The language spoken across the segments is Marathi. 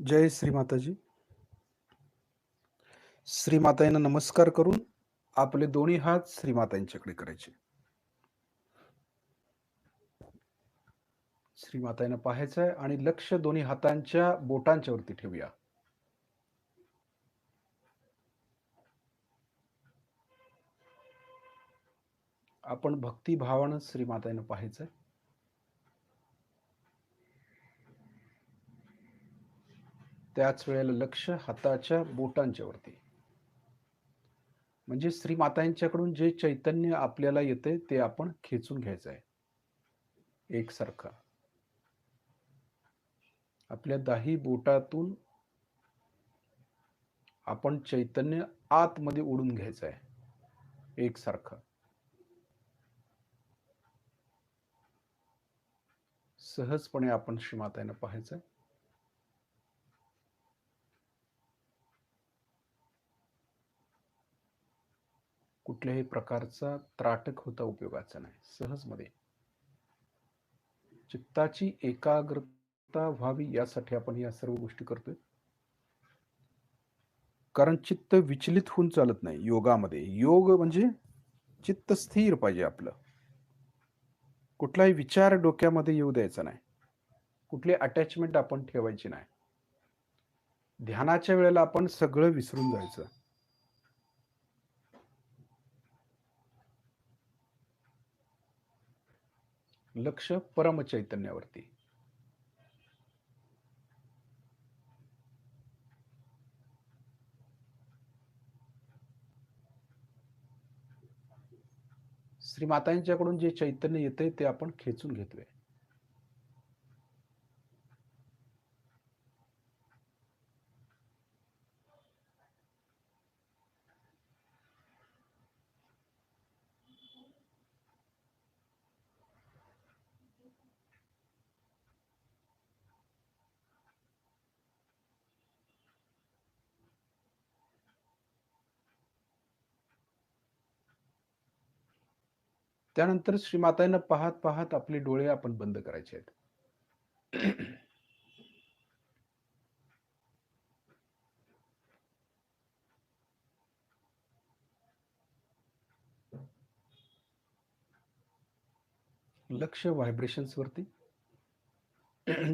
जय श्री माताजी. श्री मातांना नमस्कार करून आपले दोन्ही हात श्री मातांच्याकडे करायचे. श्री मातांना पाहायचं आहे आणि लक्ष दोन्ही हातांच्या बोटांच्या वरती ठेवूया. आपण भक्ती भावानं श्री मातांना पाहायचं आहे. त्याच वेळेला लक्ष हाताच्या बोटांच्या वरती. म्हणजे श्री मातांच्याकडून जे चैतन्य आपल्याला येते ते आपण खेचून घ्यायचं आहे. एकसारखं. आपल्या दाही बोटातून आपण चैतन्य आतमध्ये ओढून घ्यायचं आहे. एकसारखं. सहजपणे आपण श्री मातांना पाहायचं आहे. कुठल्याही प्रकारचा त्राटक होता उपयोगाचा नाही. सहजमध्ये चित्ताची एकाग्रता व्हावी यासाठी आपण या सर्व गोष्टी करतोय. कारण चित्त विचलित होऊन चालत नाही योगामध्ये. योग म्हणजे चित्त स्थिर पाहिजे आपलं. कुठलाही विचार डोक्यामध्ये येऊ द्यायचा नाही. कुठली अटॅचमेंट आपण ठेवायची नाही. ध्यानाच्या वेळेला आपण सगळं विसरून जायचं. लक्ष परमचैतन्यावरती. श्री मातांच्याकडून जे चैतन्य येते ते आपण खेचून घेतोय. त्यानंतर श्रीमातांना पाहत पाहत आपले डोळे आपण बंद करायचे आहेत. लक्ष व्हायब्रेशन्स वरती.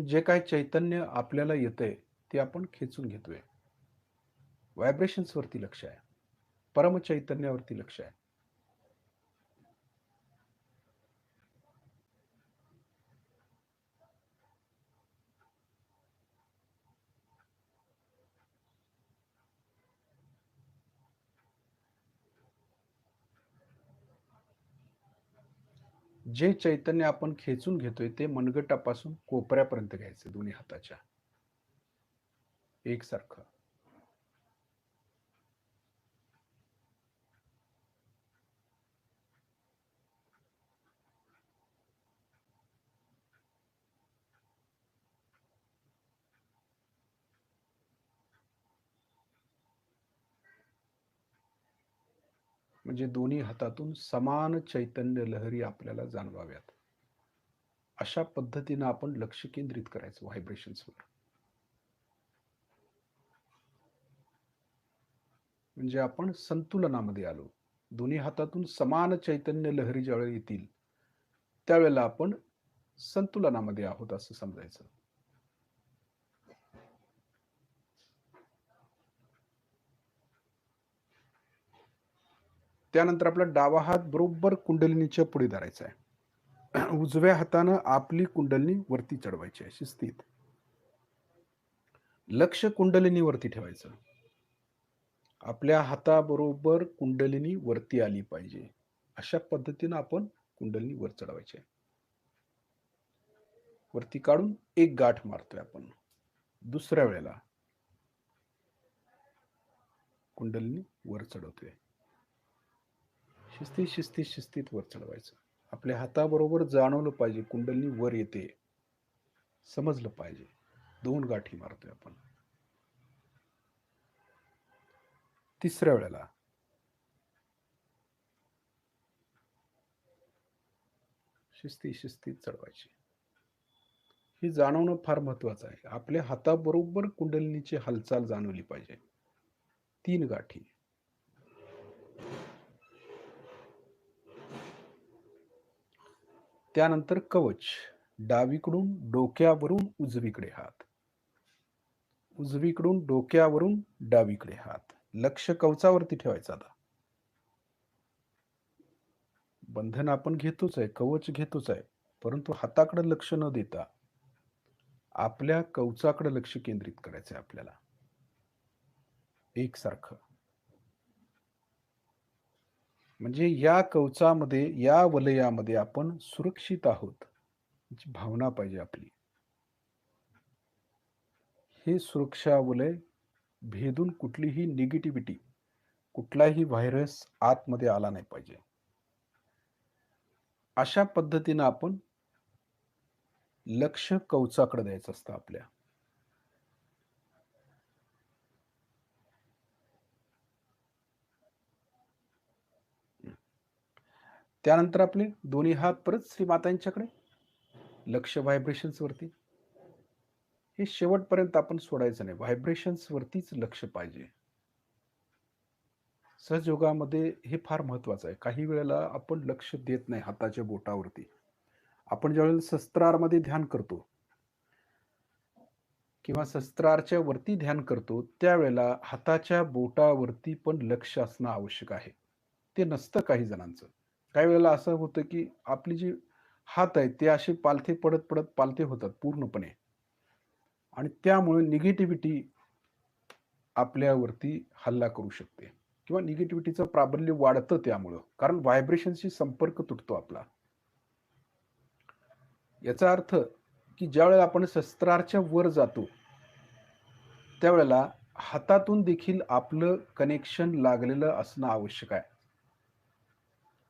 जे काय चैतन्य आपल्याला येतंय ते आपण खेचून घेतोय. व्हायब्रेशन्स वरती लक्ष आहे. परमचैतन्यावरती लक्ष आहे. जे चैतन्य आपण खेचून घेतोय ते मनगटापासून कोपऱ्यापर्यंत घ्यायचं दोन्ही हाताच्या. एकसारखं. म्हणजे दोन्ही हातातून समान चैतन्य लहरी आपल्याला जाणवाव्यात. अशा पद्धतीनं आपण लक्ष केंद्रित करायचं व्हायब्रेशन्सवर. म्हणजे आपण संतुलनामध्ये आलो. दोन्ही हातातून समान चैतन्य लहरी ज्यावेळी येतील त्यावेळेला आपण संतुलनामध्ये आहोत असं समजायचं. त्यानंतर आपला डावा हात बरोबर कुंडलिनीच्या पुढे धरायचा आहे. उजव्या हातानं आपली कुंडलिनी वरती चढवायची आहे शिस्तीत. लक्ष कुंडलिनीवरती ठेवायचं. आपल्या हाताबरोबर कुंडलिनी वरती आली पाहिजे. अशा पद्धतीनं आपण कुंडलिनी वर चढवायची आहे. वरती काढून एक गाठ मारतोय आपण. दुसऱ्या वेळेला कुंडलिनी वर चढवतोय. शिस्तीत शिस्तीत शिस्तीत वर चढवायचं. आपल्या हाताबरोबर जाणवलं पाहिजे कुंडलिनी वर येते. समजलं पाहिजे. 2 गाठी मारतोय आपण. तिसऱ्या वेळेला शिस्तीत शिस्तीत चढवायची. हे जाणवणं फार महत्वाचं आहे. आपल्या हाताबरोबर कुंडलिनीची हालचाल जाणवली पाहिजे. 3 गाठी. त्यानंतर कवच. डावीकडून डोक्यावरून उजवीकडे हात. उजवीकडून डोक्यावरून डावीकडे हात. लक्ष कवचावरती ठेवायचं आता. बंधन आपण घेतोच आहे, कवच घेतोच आहे. परंतु हाताकडे लक्ष न देता आपल्या कवचाकडे लक्ष केंद्रित करायचं आहे आपल्याला. एकसारखं. म्हणजे या कवचामध्ये, या वलयामध्ये आपण सुरक्षित आहोत, याची भावना पाहिजे आपली. हे सुरक्षा वलय भेदून कुठलीही निगेटिव्हिटी, कुठलाही व्हायरस आतमध्ये आला नाही पाहिजे. अशा पद्धतीनं आपण लक्ष कवचाकडे द्यायचं असतं आपल्या. त्यानंतर आपले दोन्ही हात परत श्रीमातांच्याकडे, लक्ष व्हायब्रेशन्स वरती. हे शेवटपर्यंत आपण सोडायचं नाही. व्हायब्रेशन्स वरतीच लक्ष पाहिजे. सहजयोगामध्ये हे फार महत्वाचं आहे. काही वेळेला आपण लक्ष देत नाही हाताच्या बोटावरती. आपण ज्यावेळेला सहस्त्रारमध्ये ध्यान करतो किंवा सहस्त्रारच्या वरती ध्यान करतो, त्यावेळेला हाताच्या बोटावरती पण लक्ष असणं आवश्यक आहे. ते नसतं काही जणांचं. काही वेळेला असं होतं, की आपली जी हात आहेत ते असे पालथे पडत पालथे होतात पूर्णपणे. आणि त्यामुळे निगेटिव्हिटी आपल्यावरती हल्ला करू शकते किंवा निगेटिव्हिटीचं प्राबल्य वाढतं त्यामुळं. कारण व्हायब्रेशनशी संपर्क तुटतो आपला. याचा अर्थ, की ज्यावेळेला आपण सहस्त्रारच्या वर जातो, त्यावेळेला हातातून देखील आपलं कनेक्शन लागलेलं असणं आवश्यक आहे.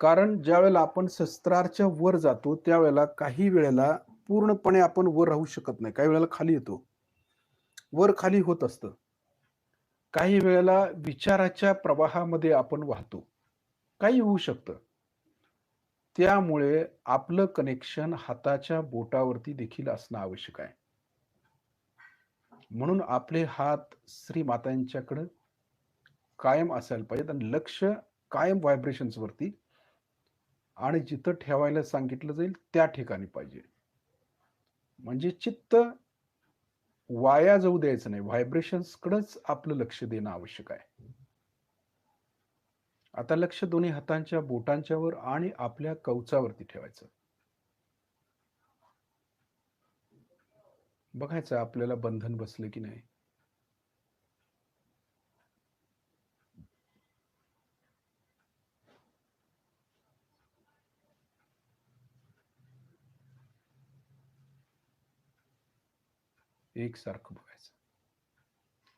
कारण ज्यावेळेला आपण सहस्त्रारच्या वर जातो, त्यावेळेला काही वेळेला पूर्णपणे आपण वर राहू शकत नाही. काही वेळेला खाली येतो. वर खाली होत असतं. काही वेळेला विचाराच्या प्रवाहामध्ये आपण वाहतो. काही होऊ शकतं. त्यामुळे आपलं कनेक्शन हाताच्या बोटावरती देखील असणं आवश्यक आहे. म्हणून आपले हात श्रीमातांच्याकडे कायम असायला पाहिजेत आणि लक्ष कायम व्हायब्रेशन्स वरती आणि जिथं ठेवायला सांगितलं जाईल त्या ठिकाणी पाहिजे. म्हणजे चित्त वाया जाऊ द्यायचं नाही. व्हायब्रेशन्सकडेच आपलं लक्ष देणं आवश्यक आहे. आता लक्ष दोन्ही हातांच्या बोटांच्यावर आणि आपल्या कवचावरती ठेवायचं. बघायचं आपल्याला बंधन बसलं की नाही. एकसारखं बघायचं.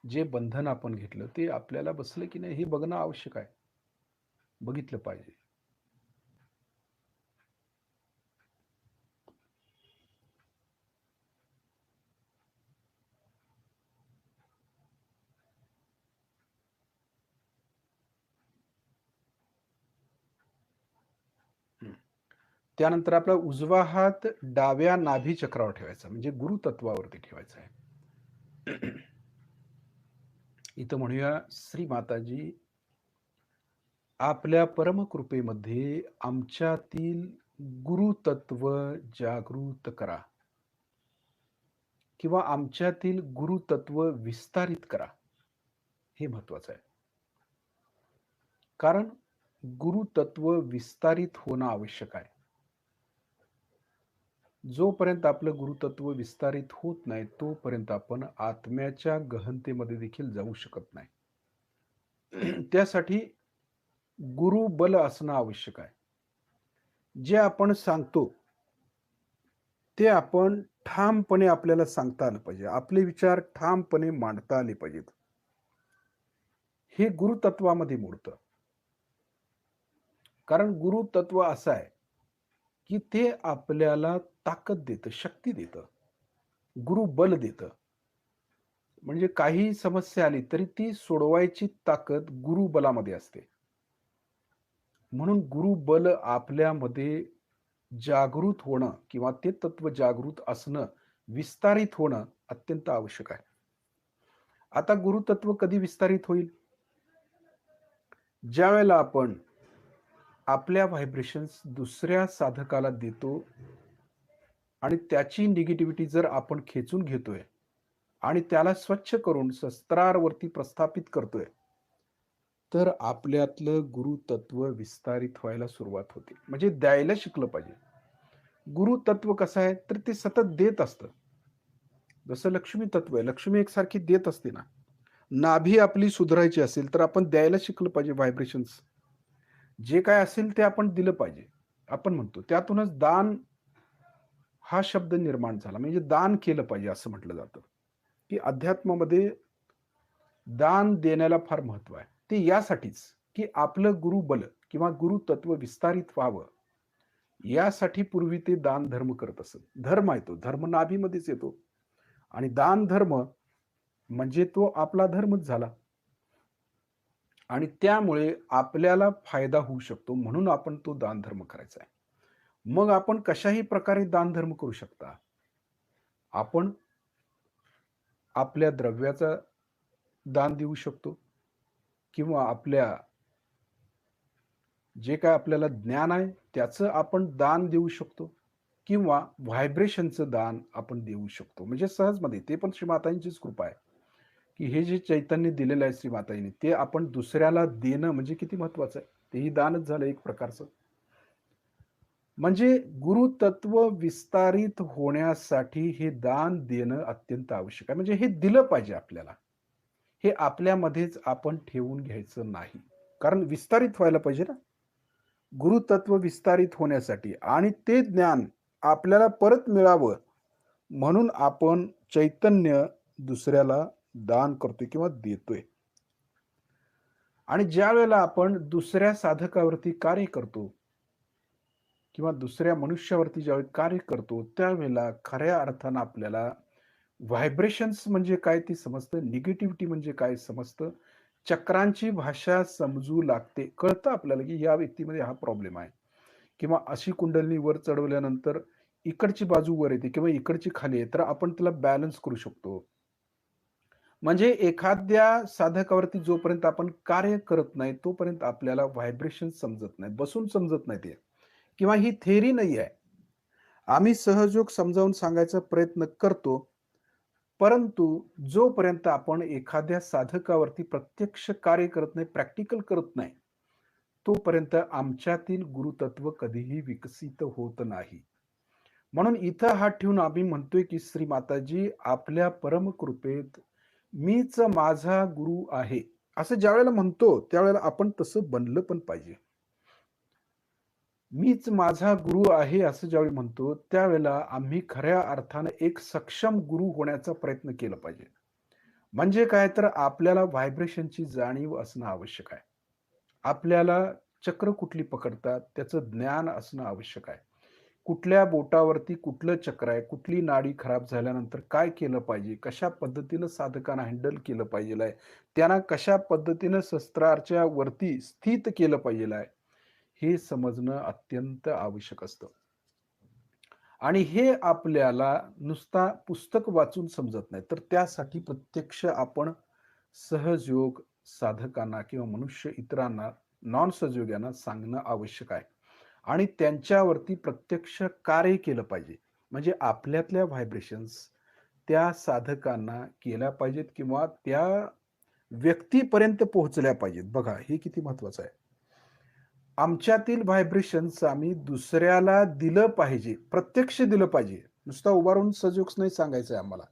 जे बंधन आपण घेतलं ते आपल्याला बसलं की नाही हे बघणं आवश्यक आहे. बघितलं पाहिजे. त्यानंतर आपला उजवा हात डाव्या नाभी चक्रावर ठेवायचा, म्हणजे गुरुतत्वावरती ठेवायचा आहे. इथं म्हणूया, श्री माताजी आपल्या परमकृपेमध्ये आमच्यातील गुरुतत्व जागृत करा किंवा आमच्यातील गुरुतत्व विस्तारित करा. हे महत्वाचं आहे. कारण गुरुतत्व विस्तारित होणं आवश्यक आहे. जोपर्यंत आपलं गुरुतत्व विस्तारित होत नाही, तोपर्यंत आपण आत्म्याच्या गहनतेमध्ये देखील जाऊ शकत नाही. त्यासाठी गुरुबल असणं आवश्यक आहे. जे आपण सांगतो ते आपण ठामपणे आपल्याला सांगता आलं पाहिजे. आपले विचार ठामपणे मांडता आले पाहिजेत. हे गुरुतत्वामध्ये मोडतं. कारण गुरुतत्व असं आहे, की ते आपल्याला ताकद देतं, शक्ती देतं. गुरुबल देतं. म्हणजे काही समस्या आली तरी ती सोडवायची ताकद गुरुबलामध्ये असते. म्हणून गुरुबल आपल्यामध्ये जागृत होणं किंवा ते तत्व जागृत असणं विस्तारित होणं अत्यंत आवश्यक आहे. आता गुरुतत्व कधी विस्तारित होईल? ज्यावेळेला आपण आपल्या व्हायब्रेशन्स दुसऱ्या साधकाला देतो आणि त्याची निगेटिव्हिटी जर आपण खेचून घेतोय आणि त्याला स्वच्छ करून शस्त्रावरती प्रस्थापित करतोय, तर आपल्यातलं गुरुतत्व विस्तारित व्हायला सुरुवात होते. म्हणजे द्यायला शिकलं पाहिजे. गुरुतत्व कसं आहे, तर ते सतत देत असतं. जसं लक्ष्मी तत्व आहे. लक्ष्मी एकसारखी देत असते ना. नाभी आपली सुधारायची असेल, तर आपण द्यायला शिकलं पाहिजे व्हायब्रेशन्स. जे काय असेल ते आपण दिलं पाहिजे. आपण म्हणतो त्यातूनच दान हा शब्द निर्माण झाला. म्हणजे दान केलं पाहिजे असं म्हटलं जातं, की अध्यात्मामध्ये दान देण्याला फार महत्व आहे. ते यासाठीच, की आपलं गुरुबल किंवा गुरुतत्व विस्तारित व्हावं, यासाठी पूर्वी ते दान धर्म करत असत. धर्म आहे तो. धर्म नाभीमध्येच येतो आणि दान धर्म म्हणजे तो आपला धर्मच झाला आणि त्यामुळे आपल्याला फायदा होऊ शकतो म्हणून आपण तो दान धर्म करायचा आहे. मग आपण कशाही प्रकारे दान धर्म करू शकता. आपण आपल्या द्रव्याचं दान देऊ शकतो किंवा आपल्या जे काय आपल्याला ज्ञान आहे त्याचं आपण दान देऊ शकतो किंवा व्हायब्रेशनचं दान आपण देऊ शकतो. म्हणजे सहजमध्ये ते पण श्रीमातांचीच कृपा आहे, की हे जे चैतन्य दिलेलं आहे श्रीमाताईने ते आपण दुसऱ्याला देणं म्हणजे किती महत्वाचं आहे. तेही दानच झालं एक प्रकारचं. म्हणजे गुरुतत्व विस्तारित होण्यासाठी हे दान देणं अत्यंत आवश्यक आहे. म्हणजे हे दिलं पाहिजे आपल्याला. हे आपल्यामध्येच आपण ठेवून घ्यायचं नाही. कारण विस्तारित व्हायला पाहिजे ना. गुरुतत्व विस्तारित होण्यासाठी आणि ते ज्ञान आपल्याला परत मिळावं म्हणून आपण चैतन्य दुसऱ्याला दान करतोय किंवा देतोय. आणि ज्यावेळेला आपण दुसऱ्या साधकावरती कार्य करतो किंवा दुसऱ्या मनुष्यावरती ज्यावेळी कार्य करतो, त्यावेळेला खऱ्या अर्थानं आपल्याला व्हायब्रेशन्स म्हणजे काय ते समजतं, निगेटिव्हिटी म्हणजे काय समजतं, चक्रांची भाषा समजू लागते. कळतं आपल्याला, की या व्यक्तीमध्ये हा प्रॉब्लेम आहे किंवा अशी कुंडलिनी वर चढवल्यानंतर इकडची बाजू वर येते किंवा इकडची खाली आहे, तर आपण तिला बॅलन्स करू शकतो. म्हणजे एखाद्या साधकावरती जोपर्यंत आपण कार्य करत नाही, तोपर्यंत आपल्याला व्हायब्रेशन समजत नाही, बसून समजत नाही ते किंवा ही थिअरी नाही आहे. आम्ही सहजोग समजावून सांगायचा प्रयत्न करतो, परंतु जोपर्यंत आपण एखाद्या साधकावरती प्रत्यक्ष कार्य करत नाही, प्रॅक्टिकल करत नाही, तोपर्यंत आमच्यातील गुरुतत्व कधीही विकसित होत नाही. म्हणून इथं हात ठेवून आम्ही म्हणतोय, की श्री माताजी आपल्या परमकृपेत मीच माझा गुरु आहे. असं ज्यावेळेला म्हणतो, त्यावेळेला आपण तसं बनलं पण पाहिजे. मीच माझा गुरु आहे असं ज्यावेळी म्हणतो, त्यावेळेला आम्ही खऱ्या अर्थानं एक सक्षम गुरु होण्याचा प्रयत्न केला पाहिजे. म्हणजे काय तर आपल्याला व्हायब्रेशनची जाणीव असणं आवश्यक आहे. आपल्याला चक्र कुठली पकडतात त्याचं ज्ञान असणं आवश्यक आहे. कुठल्या बोटावरती कुठलं चक्र आहे, कुठली नाडी खराब झाल्यानंतर काय केलं पाहिजे, कशा पद्धतीनं साधकांना हँडल केलं पाहिजेल आहे, त्यांना कशा पद्धतीनं शस्त्राच्या वरती स्थित केलं पाहिजेल आहे, हे समजणं अत्यंत आवश्यक असतं. आणि हे आपल्याला नुसता पुस्तक वाचून समजत नाही, तर त्यासाठी प्रत्यक्ष आपण सहजयोग साधकांना किंवा मनुष्य इतरांना, नॉन सहयोग्यांना सांगणं आवश्यक आहे. आणि त्यांच्यावरती प्रत्यक्ष कार्य केलं पाहिजे. म्हणजे आपल्यातल्या व्हायब्रेशन्स त्या साधकांना केल्या पाहिजेत किंवा त्या व्यक्तीपर्यंत पोहोचल्या पाहिजेत. बघा, हे किती महत्वाचं आहे. आमच्यातील व्हायब्रेशन्स आम्ही दुसऱ्याला दिलं पाहिजे, प्रत्यक्ष दिलं पाहिजे. नुसता उभा राहून सहजोग नाही सांगायचं आहे आम्हाला.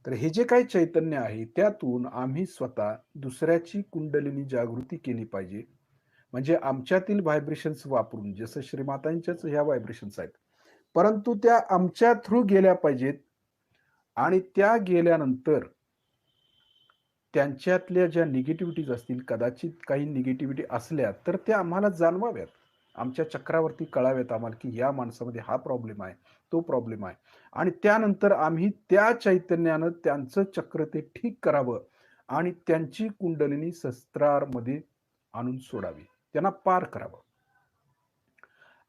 तर हे जे काही चैतन्य आहे, त्यातून आम्ही स्वतः दुसऱ्याची कुंडलिनी जागृती केली पाहिजे. म्हणजे आमच्यातील व्हायब्रेशन्स वापरून जसं श्रीमातांच्याच ह्या व्हायब्रेशन्स आहेत. परंतु त्या आमच्या थ्रू गेल्या पाहिजेत आणि त्या गेल्यानंतर त्यांच्यातल्या ज्या निगेटिव्हिटीज असतील, कदाचित काही निगेटिव्हिटी असल्या, तर त्या आम्हाला जाणवाव्यात. आमच्या चक्रावरती कळाव्यात आम्हाला, की या माणसामध्ये हा प्रॉब्लेम आहे, तो प्रॉब्लेम आहे. आणि त्यानंतर आम्ही त्या चैतन्यानं त्यांचं चक्र ते ठीक करावं आणि त्यांची कुंडलिनी शस्त्रामध्ये आणून सोडावी. त्यांना पार करावं.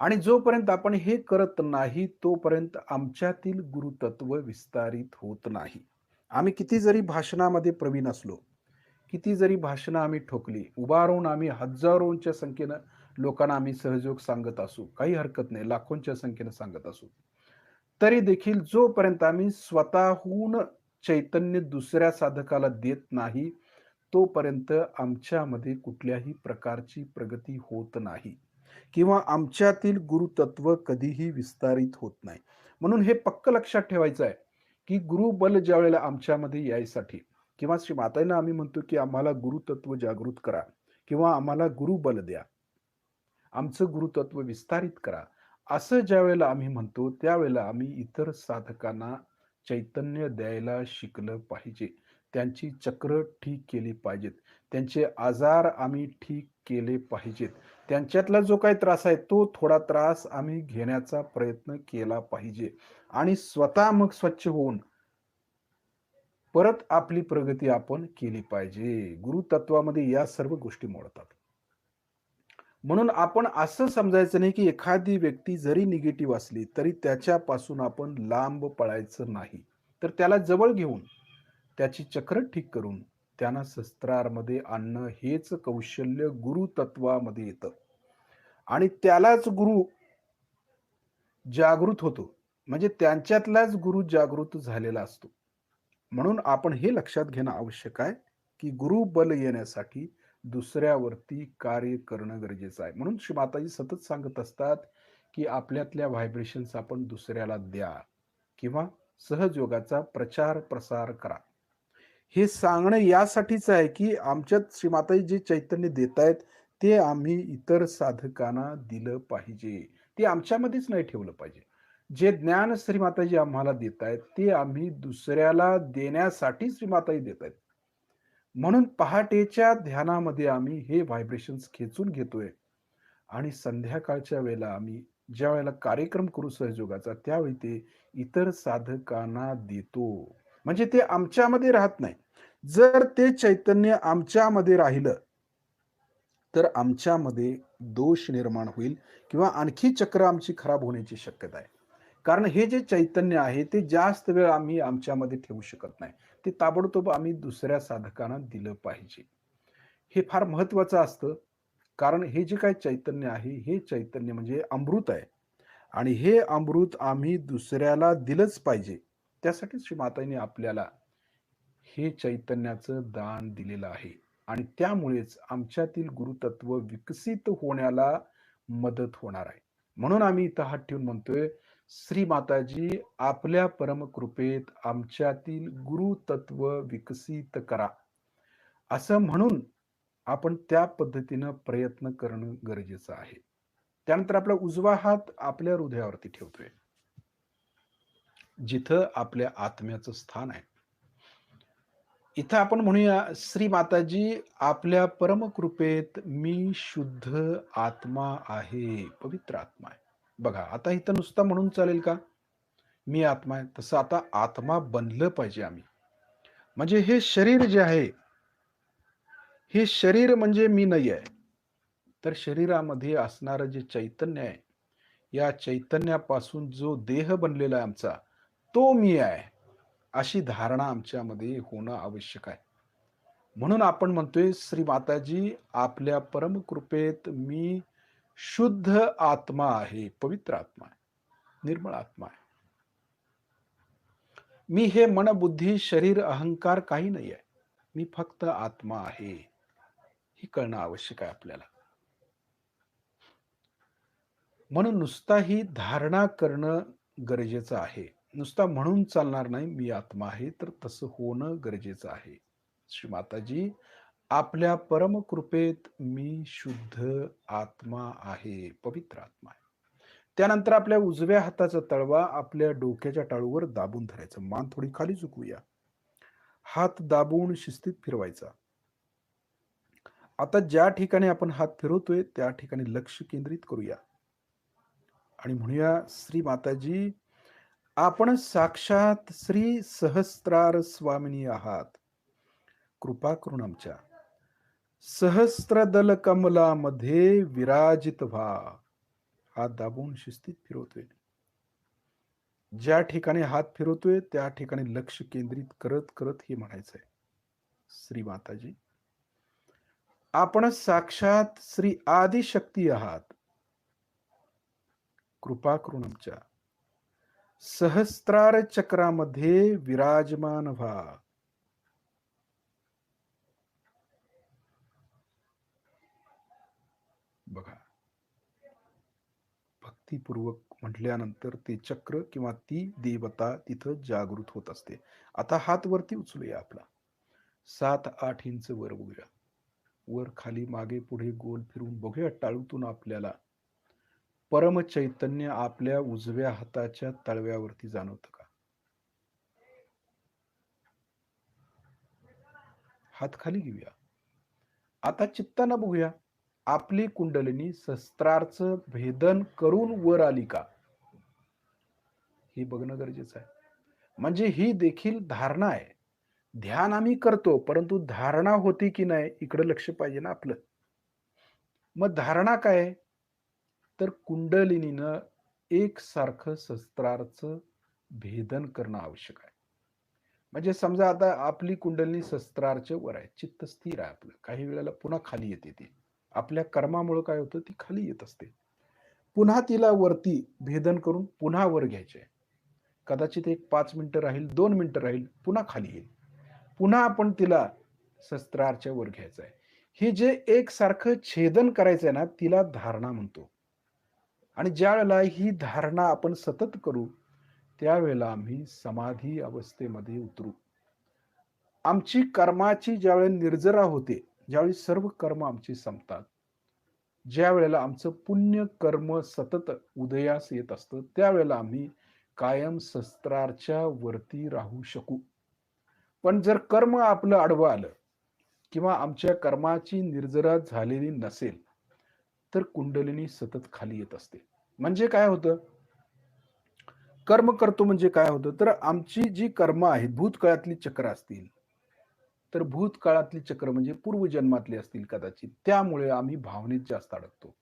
आणि जोपर्यंत आपण हे करत नाही, तोपर्यंत आमच्यातील गुरुतत्व विस्तारित होत नाही. आम्ही किती जरी भाषणामध्ये प्रवीण असलो, किती जरी भाषणं आम्ही ठोकली, उभा राहून आम्ही हजारोंच्या संख्येनं लोकांना आम्ही सहजोग सांगत असू, काही हरकत नाही, लाखोंच्या संख्येनं सांगत असू. तरी देखील जोपर्यंत आम्ही स्वतःहून चैतन्य दुसऱ्या साधकाला देत नाही, तोपर्यंत आमच्यामध्ये कुठल्याही प्रकारची प्रगती होत नाही किंवा आमच्यातील गुरुतत्व कधीही विस्तारित होत नाही. म्हणून हे पक्क लक्षात ठेवायचं आहे, की गुरुबल ज्यावेळेला आमच्यामध्ये यायसाठी किंवा श्री मातांना आम्ही म्हणतो, की आम्हाला गुरुतत्व जागृत करा किंवा आम्हाला गुरुबल द्या. आमचं गुरुतत्व विस्तारित करा. असं ज्यावेळेला आम्ही म्हणतो, त्यावेळेला आम्ही इतर साधकांना चैतन्य द्यायला शिकलं पाहिजे. त्यांची चक्र ठीक केली पाहिजेत. त्यांचे आजार आम्ही ठीक केले पाहिजेत. त्यांच्यातला जो काही त्रास आहे, तो थोडा त्रास आम्ही घेण्याचा प्रयत्न केला पाहिजे आणि स्वतः मग स्वच्छ होऊन परत आपली प्रगती आपण केली पाहिजे. गुरुतत्वामध्ये या सर्व गोष्टी मोडतात. म्हणून आपण असं समजायचं नाही, की एखादी व्यक्ती जरी निगेटिव्ह असली, तरी त्याच्यापासून आपण लांब पळायचं नाही. तर त्याला जवळ घेऊन, त्याची चक्र ठीक करून, त्यांना शस्त्रामध्ये आणणं हेच कौशल्य गुरुतत्वामध्ये येतं. आणि त्यालाच गुरु जागृत होतो. म्हणजे त्यांच्यातलाच गुरु जागृत झालेला असतो. म्हणून आपण हे लक्षात घेणं आवश्यक आहे, की गुरुबल येण्यासाठी दुसऱ्यावरती कार्य करणं गरजेचं आहे. म्हणून श्री माताजी सतत सांगत असतात, की आपल्यातल्या व्हायब्रेशन्स आपण दुसऱ्याला द्या किंवा सहजयोगाचा प्रचार प्रसार करा. हे सांगणं यासाठीच आहे, की आमच्यात श्री माताजी जे चैतन्य देतायत, ते आम्ही इतर साधकांना दिलं पाहिजे. ते आमच्यामध्येच नाही ठेवलं पाहिजे. जे ज्ञान श्री माताजी आम्हाला देतायत, ते आम्ही दुसऱ्याला देण्यासाठी श्री माताजी देतायत. म्हणून पहाटेच्या ध्यानामध्ये आम्ही हे व्हायब्रेशन्स खेचून घेतोय आणि संध्याकाळच्या वेळेला आम्ही ज्या वेळेला कार्यक्रम करू सहयोगाचा, त्यावेळी ते इतर साधकांना देतो. म्हणजे ते आमच्यामध्ये राहत नाही. जर ते चैतन्य आमच्यामध्ये राहिलं, तर आमच्यामध्ये दोष निर्माण होईल किंवा आणखी चक्र आमची खराब होण्याची शक्यता आहे. कारण हे जे चैतन्य आहे, ते जास्त वेळ आम्ही आमच्यामध्ये ठेवू शकत नाही. ते ताबडतोब आम्ही दुसऱ्या साधकांना दिलं पाहिजे. हे फार महत्वाचं असतं. कारण हे जे काही चैतन्य आहे, हे चैतन्य म्हणजे अमृत आहे आणि हे अमृत आम्ही दुसऱ्याला दिलंच पाहिजे. त्यासाठी श्री मातांनी आपल्याला हे चैतन्याचं दान दिलेलं आहे आणि त्यामुळेच आमच्यातील गुरुतत्व विकसित होण्याला मदत होणार आहे. म्हणून आम्ही इथं हात ठेवून म्हणतोय, श्री माताजी आपल्या परमकृपेत आमच्यातील गुरुतत्व विकसित करा. असं म्हणून आपण त्या पद्धतीनं प्रयत्न करणं गरजेचं आहे. त्यानंतर आपला उजवा हात आपल्या हृदयावरती ठेवतोय. जिथं आपल्या आत्म्याचं स्थान आहे. इथं आपण म्हणूया, श्री माताजी आपल्या परमकृपेत मी शुद्ध आत्मा आहे, पवित्र आत्मा आहे. बघा, आता इथं नुसतं म्हणून चालेल का? मी आत्मा आहे. तसं आता आत्मा बनलं पाहिजे आम्ही. म्हणजे हे शरीर जे आहे, हे शरीर म्हणजे मी नाही आहे. तर शरीरामध्ये असणारं जे चैतन्य आहे, या चैतन्यापासून जो देह बनलेला आहे आमचा, तो मी आहे. अशी धारणा आमच्यामध्ये होणं आवश्यक आहे. म्हणून आपण म्हणतोय, श्री माताजी आपल्या परमकृपेत मी शुद्ध आत्मा आहे, पवित्र आत्मा आहे, निर्मळ आत्मा आहे. मी हे मन, बुद्धी, शरीर, अहंकार काही नाही आहे. मी फक्त आत्मा आहे. हे कळणं आवश्यक आहे आपल्याला. म्हणून नुसता ही धारणा करणं गरजेचं आहे. नुसता म्हणून चालणार नाही, मी आत्मा आहे, तर तसं होणं गरजेचं आहे. श्री माताजी आपल्या परमकृपेत मी शुद्ध आत्मा आहे, पवित्र आत्मा आहे. त्यानंतर आपल्या उजव्या हाताचा तळवा आपल्या डोक्याच्या टाळूवर दाबून धरायचा. मान थोडी खाली झुकवूया. हात दाबून शिस्तीत फिरवायचा. आता ज्या ठिकाणी आपण हात फिरवतोय, त्या ठिकाणी लक्ष केंद्रित करूया आणि म्हणूया, श्री माताजी आपण साक्षात श्री सहस्त्रार स्वामिनी आहात. कृपा करून आमच्या सहस्त्रदल कमलामध्ये विराजित व्हा. हात दाबून शिस्तीत फिरवतोय. ज्या ठिकाणी हात फिरवतोय त्या ठिकाणी लक्ष केंद्रित करत करत हे म्हणायचंय, श्री माताजी, आपण साक्षात श्री आदिशक्ती आहात. कृपा करून आमच्या सहस्त्रार चक्रामध्ये विराजमान व्हा. बघा, भक्तिपूर्वक म्हटल्यानंतर ते चक्र किंवा ती देवता तिथं जागृत होत असते. आता हात वरती उचलूया आपला. 7-8 इंच वर बघूया. वर खाली मागे पुढे गोल फिरून बघूया टाळूतून आपल्याला परम चैतन्य आपल्या उजव्या हाताच्या तळव्यावरती जाणवतं का? हात खाली घेऊया. आता चित्तानं बघूया, आपली कुंडलिनी शस्त्रार्थ भेदन करून वर आली का? हे बघणं गरजेचं आहे. म्हणजे ही देखील धारणा आहे. ध्यान आम्ही करतो, परंतु धारणा होती की नाही इकडे लक्ष पाहिजे ना आपलं. मग धारणा काय आहे? तर कुंडलिनीनं एकसारखं शस्त्रार्थ भेदन करणं आवश्यक आहे. म्हणजे समजा आता आपली कुंडलिनी शस्त्रार्थ वर आहे, चित्त स्थिर आहे आपलं. काही वेळेला पुन्हा खाली येते ती. आपल्या कर्मामुळे काय होतं, ती खाली येत असते. पुन्हा तिला वरती भेदन करून पुन्हा वर घ्यायचे. कदाचित एक 5 मिनिटं राहील, 2 मिनिटं राहील, पुन्हा खाली येईल. पुन्हा आपण तिला शस्त्राच्या वर घ्यायचं आहे. हे जे एकसारखं छेदन करायचं आहे ना, तिला धारणा म्हणतो. आणि ज्या वेळेला ही धारणा आपण सतत करू, त्यावेळेला आम्ही समाधी अवस्थेमध्ये उतरू. आमची कर्माची ज्यावेळेला निर्जरा होते, ज्यावेळी सर्व कर्म आमची संपतात, ज्या वेळेला आमचं पुण्य कर्म सतत उदयास येत असतं, त्यावेळेला आम्ही कायम शस्त्राच्या वरती राहू शकू. पण जर कर्म आपलं आडवं आलं किंवा आमच्या कर्माची निर्जरा झालेली नसेल, तर कुंडलिनी सतत खाली येत असते. म्हणजे काय होतं, कर्म करतो म्हणजे काय होतं, तर आमची जी कर्म आहेत, भूतकाळातली चक्र असतील, तर भूतकाळातली चक्र म्हणजे पूर्वजन्मातली असतील कदाचित, त्यामुळे आम्ही भावनेत जास्त अडकतो.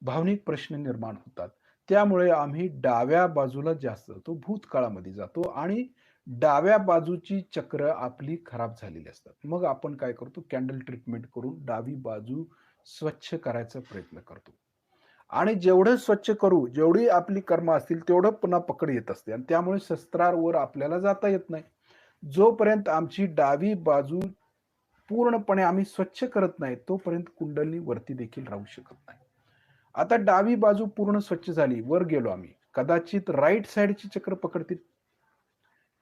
भावनिक प्रश्न निर्माण होतात. त्यामुळे आम्ही डाव्या बाजूला जास्त जातो, भूतकाळामध्ये जातो आणि डाव्या बाजूची चक्र आपली खराब झालेली असतात. मग आपण काय करतो, कॅन्डल ट्रीटमेंट करून डावी बाजू स्वच्छ करायचा प्रयत्न करतो. आणि जेवढं स्वच्छ करू, जेवढी आपली कर्म असतील, तेवढं पुन्हा पकड येत असते आणि त्यामुळे शस्त्रावर आपल्याला जाता येत नाही. जोपर्यंत आमची डावी बाजू पूर्णपणे आम्ही स्वच्छ करत नाही, तोपर्यंत कुंडलिनी वरती देखील राहू शकत नाही. आता डावी बाजू पूर्ण स्वच्छ झाली, वर गेलो आम्ही. कदाचित राईट साइडची चक्र पकडतील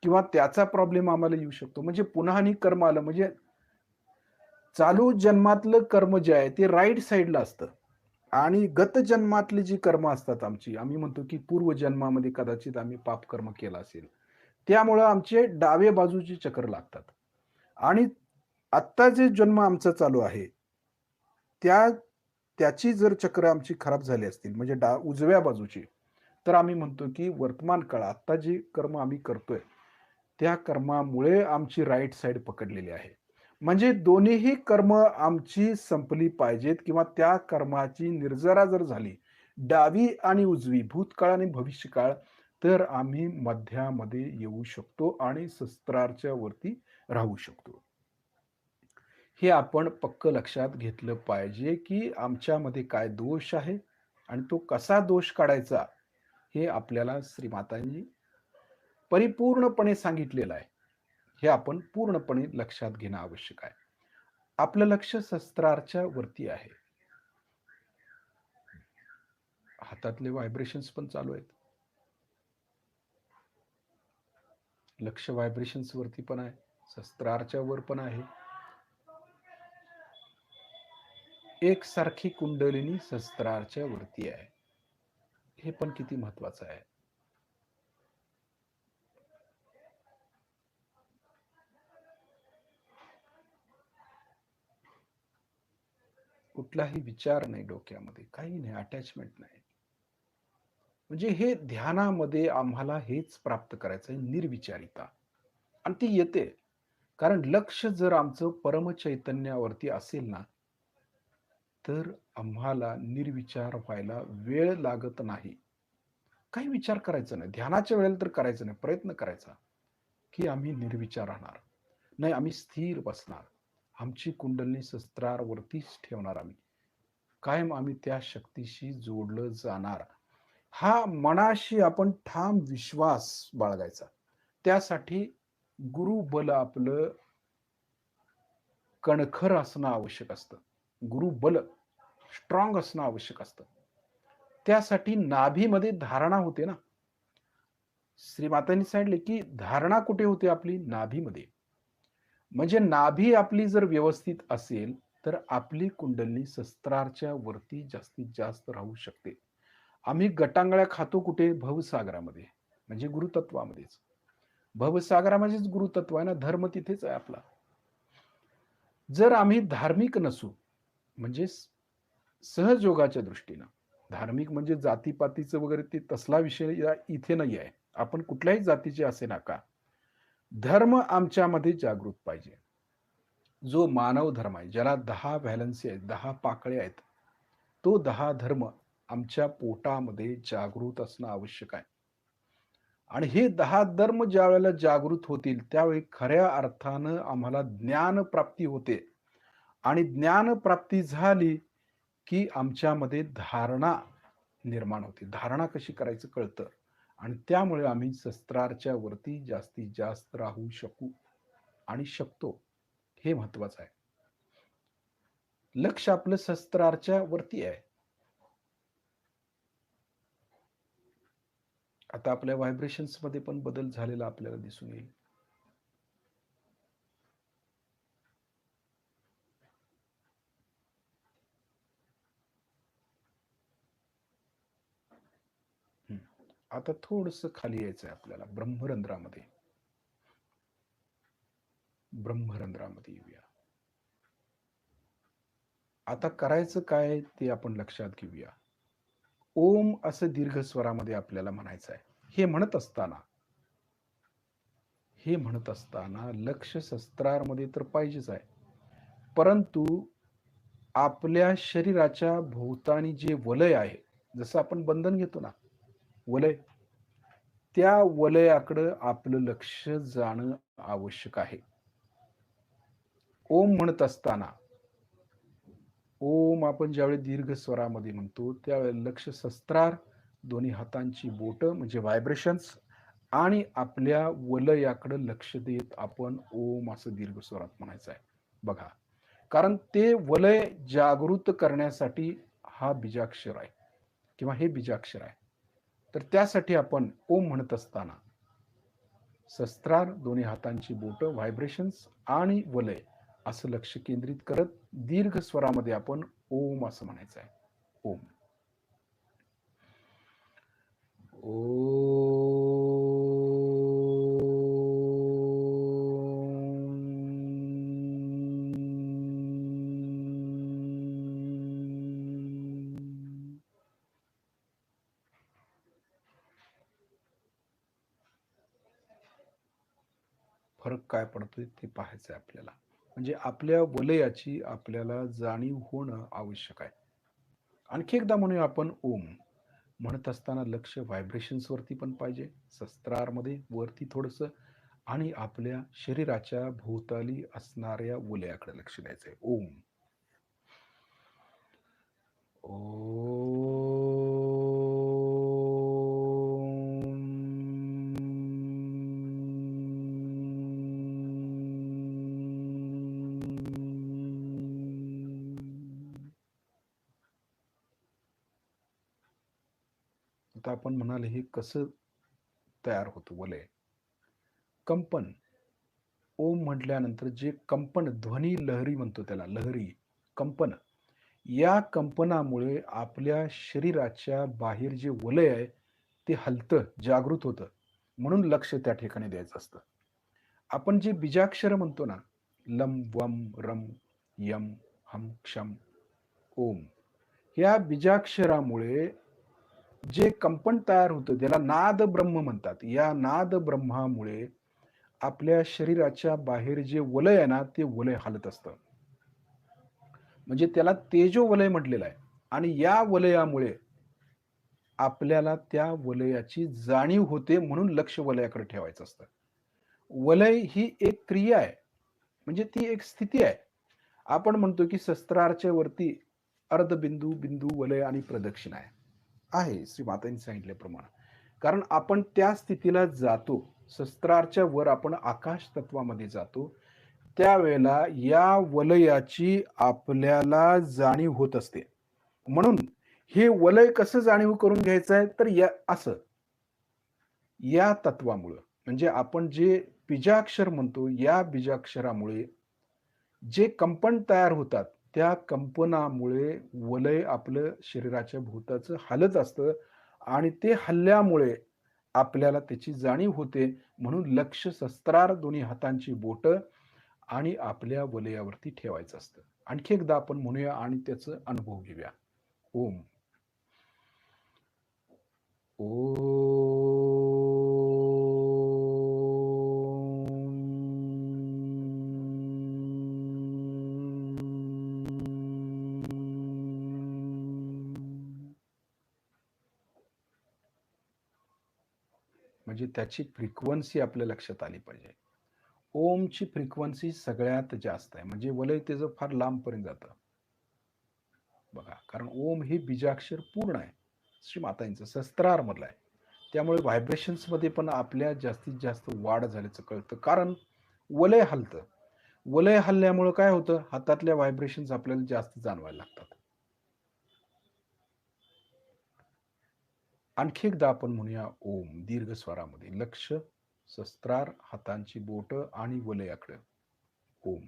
किंवा त्याचा प्रॉब्लेम आम्हाला येऊ शकतो. म्हणजे पुन्हा आणि कर्म आलं म्हणजे चालू जन्मातलं कर्म जे आहे ते राईट साइडला असतं आणि गत जन्मातली जी कर्म असतात आमची, आम्ही म्हणतो की पूर्व जन्मामध्ये कदाचित आम्ही पाप कर्म केलं असेल. त्यामुळं आमचे डावे बाजूचे चक्र लागतात आणि आत्ता जे जन्म आमचा चालू आहे, त्या त्याची जर चक्र आमची खराब झाली असतील म्हणजे उजव्या बाजूची, तर आम्ही म्हणतो की वर्तमान काळ आत्ता जी कर्म आम्ही करतोय, त्या कर्मामुळे आमची राईट साइड पकडलेली आहे. म्हणजे दोन्हीही कर्म आमची संपली पाहिजेत किंवा त्या कर्माची निर्जरा जर झाली, डावी आणि उजवी, भूतकाळ आणि भविष्यकाळ, तर आम्ही मध्यामध्ये येऊ शकतो आणि शस्त्राच्या वरती राहू शकतो. हे आपण पक्क लक्षात घेतलं पाहिजे, की आमच्यामध्ये काय दोष आहे आणि तो कसा दोष काढायचा, हे आपल्याला श्रीमातांनी परिपूर्णपणे सांगितलेलं आहे. हे आपण पूर्णपणे लक्षात घेणं आवश्यक आहे. आपलं लक्ष शस्त्राच्या वरती आहे. हातातले व्हायब्रेशन्स पण चालू आहेत. लक्ष व्हायब्रेशन्स वरती पण आहे, शस्त्राच्या वर पण आहे. एकसारखी कुंडलिनी शस्त्राच्या वरती आहे. हे पण किती महत्वाचं आहे. कुठलाही विचार नाही डोक्यामध्ये, काही नाही, अटॅचमेंट नाही. म्हणजे हे ध्यानामध्ये आम्हाला हेच प्राप्त करायचं आहे, निर्विचारिता. आणि ती येते. कारण लक्ष जर आमचं परमचैतन्यावरती असेल ना, तर आम्हाला निर्विचार व्हायला वेळ लागत नाही. काही विचार करायचा नाही. ध्यानाच्या वेळेला तर करायचं नाही. प्रयत्न करायचा, की आम्ही निर्विचार राहणार. नाही, आम्ही स्थिर बसणार. आमची कुंडलिनी सहस्त्रारवरतीच ठेवणार आम्ही. कायम आम्ही त्या शक्तीशी जोडलं जाणार. हा मनाशी आपण ठाम विश्वास बाळगायचा. त्यासाठी गुरुबल आपलं कणखर असणं आवश्यक असतं. गुरुबल स्ट्रॉंग असणं आवश्यक असतं. त्यासाठी नाभीमध्ये धारणा होते ना. श्रीमातांनी सांगितले, की धारणा कुठे होते आपली? नाभीमध्ये. म्हणजे नाभी आपली जर व्यवस्थित असेल, तर आपली कुंडलिनी सहस्त्रारच्या वरती जास्तीत जास्त राहू शकते. आम्ही गटांगळ्या खातो कुठे? भवसागरामध्ये, म्हणजे गुरुतत्वामध्येच. भवसागरामध्येच गुरुतत्व आहे ना, धर्म तिथेच आहे आपला. जर आम्ही धार्मिक नसू, म्हणजे सहजयोगाच्या दृष्टीनं, धार्मिक म्हणजे जातीपातीचं वगैरे ते तसला विषय इथे नाही आहे. आपण कुठल्याही जातीचे असे नका. धर्म आमच्यामध्ये जागृत पाहिजे. जो मानव धर्म आहे, ज्याला 10 व्हॅलन्सी आहेत, 10 पाकळ्या आहेत, तो 10 धर्म आमच्या पोटामध्ये जागृत असणं आवश्यक आहे. आणि हे 10 धर्म ज्या वेळेला जागृत होतील, त्यावेळी खऱ्या अर्थानं आम्हाला ज्ञानप्राप्ती होते. आणि ज्ञानप्राप्ती झाली, की आमच्यामध्ये धारणा निर्माण होते. धारणा कशी करायचं कळतं. आणि त्यामुळे आम्ही सहस्त्रारच्या वरती जास्तीत जास्त राहू शकू आणि शकतो. हे महत्वाचं आहे. लक्ष आपलं सहस्त्रारच्या वरती आहे. आता आपल्या व्हायब्रेशन्स मध्ये पण बदल झालेला आपल्याला दिसून येईल. आता थोडस खाली यायचं आहे आपल्याला. ब्रह्मरंध्रामध्ये येऊया. आता करायचं काय ते आपण लक्षात घेऊया. ओम असं दीर्घ स्वरामध्ये आपल्याला म्हणायचं आहे. हे म्हणत असताना लक्ष सहस्त्रारमध्ये तर पाहिजेच आहे. परंतु आपल्या शरीराच्या भोवतानी जे वलय आहे, जसं आपण बंधन घेतो ना, वलय, त्या वलयाकडं आपलं लक्ष जाणं आवश्यक आहे. ओम म्हणत असताना, ओम आपण ज्यावेळी दीर्घ स्वरामध्ये म्हणतो, त्यावेळी लक्ष सहस्त्रार, दोन्ही हातांची बोट म्हणजे व्हायब्रेशन्स, आणि आपल्या वलयाकडे लक्ष देत आपण ओम असं दीर्घ स्वरात म्हणायचं आहे. बघा, कारण ते वलय जागृत करण्यासाठी हा बीजाक्षर आहे किंवा हे बीजाक्षर आहे. तर त्यासाठी आपण ओम म्हणत असताना सहस्त्रार, दोन्ही हातांची बोट, व्हायब्रेशन्स आणि वलय असं लक्ष केंद्रित करत दीर्घ स्वरामध्ये आपण ओम असं म्हणायचं आहे. ओम. ओ फरक काय पडतोय ते पाहायचं आहे आपल्याला. म्हणजे आपल्या वलयाची आपल्याला जाणीव होणं आवश्यक आहे. आणखी एकदा म्हणूया आपण ओम. म्हणत असताना लक्ष व्हायब्रेशन्स वरती पण पाहिजे, सहस्त्रारमध्ये वरती थोडंसं, आणि आपल्या शरीराच्या भोवताली असणाऱ्या वलयाकडे लक्ष द्यायचंय. ओम. आता आपण म्हणाल हे कसं तयार होतं वलय? कंपन. ओम म्हटल्यानंतर जे कंपन, ध्वनी लहरी म्हणतो त्याला, लहरी, कंपन, या कंपनामुळे आपल्या शरीराच्या बाहेर जे वलय आहे ते हलतं, जागृत होतं. म्हणून लक्ष त्या ठिकाणी द्यायचं असतं. आपण जे बीजाक्षर म्हणतो ना, लम, वम, रम, यम, हम, क्षम, ओम, या बीजाक्षरामुळे जे कंपन तयार होतं त्याला नाद ब्रह्म म्हणतात. या नाद ब्रह्मामुळे आपल्या शरीराच्या बाहेर जे वलय आहे ना, ते वलय हलत असतं. म्हणजे त्याला तेजो वलय म्हटलेलं आहे. आणि या वलयामुळे आपल्याला त्या वलयाची जाणीव होते, म्हणून लक्ष वलयाकडे ठेवायचं असतं. वलय ही एक क्रिया आहे, म्हणजे ती एक स्थिती आहे. आपण म्हणतो की शस्त्रारच्या वरती अर्धबिंदू, बिंदू, वलय आणि प्रदक्षिणा आहे. आहे श्री मातांनी सांगितल्याप्रमाणे. कारण आपण त्या स्थितीला जातो. शस्त्रारच्या वर आपण आकाश तत्वामध्ये जातो. त्यावेळेला या वलयाची आपल्याला जाणीव होत असते. म्हणून हे वलय कसं जाणीव करून घ्यायचं आहे, तर या असं या तत्वामुळं म्हणजे आपण जे बीजाक्षर म्हणतो, या बीजाक्षरामुळे जे कंपन तयार होतात, त्या कंपनामुळे वलय आपलं शरीराच्या भोवताचं हलत असतं आणि ते हलल्यामुळे आपल्याला त्याची जाणीव होते. म्हणून लक्ष शस्त्रार दोन्ही हातांची बोटं आणि आपल्या वलयावरती ठेवायचं असतं. आणखी एकदा आपण म्हणूया आणि त्याचा अनुभव घेऊया. ओम. म्हणजे त्याची फ्रिक्वेन्सी आपल्या लक्षात आली पाहिजे. ओमची फ्रिक्वेन्सी सगळ्यात जास्त आहे. म्हणजे वलय त्याचं फार लांबपर्यंत जातं. बघा, कारण ओम हे बीजाक्षर पूर्ण आहे. श्री मातांचं शस्त्रार मधलं आहे. त्यामुळे व्हायब्रेशन्समध्ये पण आपल्या जास्तीत जास्त वाढ झाल्याचं कळतं. कारण वलय हलतं. वलय हलल्यामुळं काय होतं? हातातल्या व्हायब्रेशन्स आपल्याला जास्त जाणवायला लागतात. आणखी एकदा आपण म्हणूया ओम दीर्घ स्वरामध्ये. लक्ष, शस्त्रार, हातांची बोटं आणि वलयाकडे. ओम.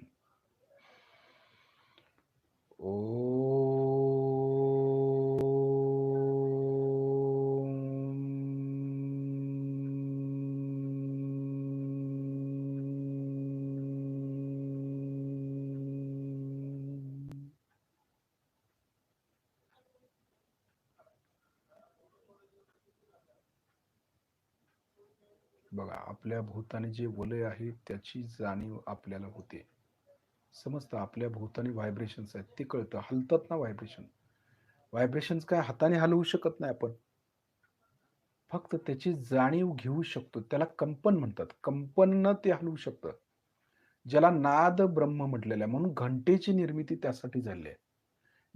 बघा, आपल्या भोवतानी जे वलय आहे त्याची जाणीव आपल्याला होते. समजतं आपल्या भोवतानी व्हायब्रेशन्स आहेत ते कळतं. हलतात ना व्हायब्रेशन. व्हायब्रेशन्स काय हाताने हलवू शकत नाही आपण. फक्त त्याची जाणीव घेऊ शकतो. त्याला कंपन म्हणतात. कंपननं ते हलवू शकतं. ज्याला नाद ब्रह्म म्हटलेलं आहे. म्हणून घंटेची निर्मिती त्यासाठी झाली आहे.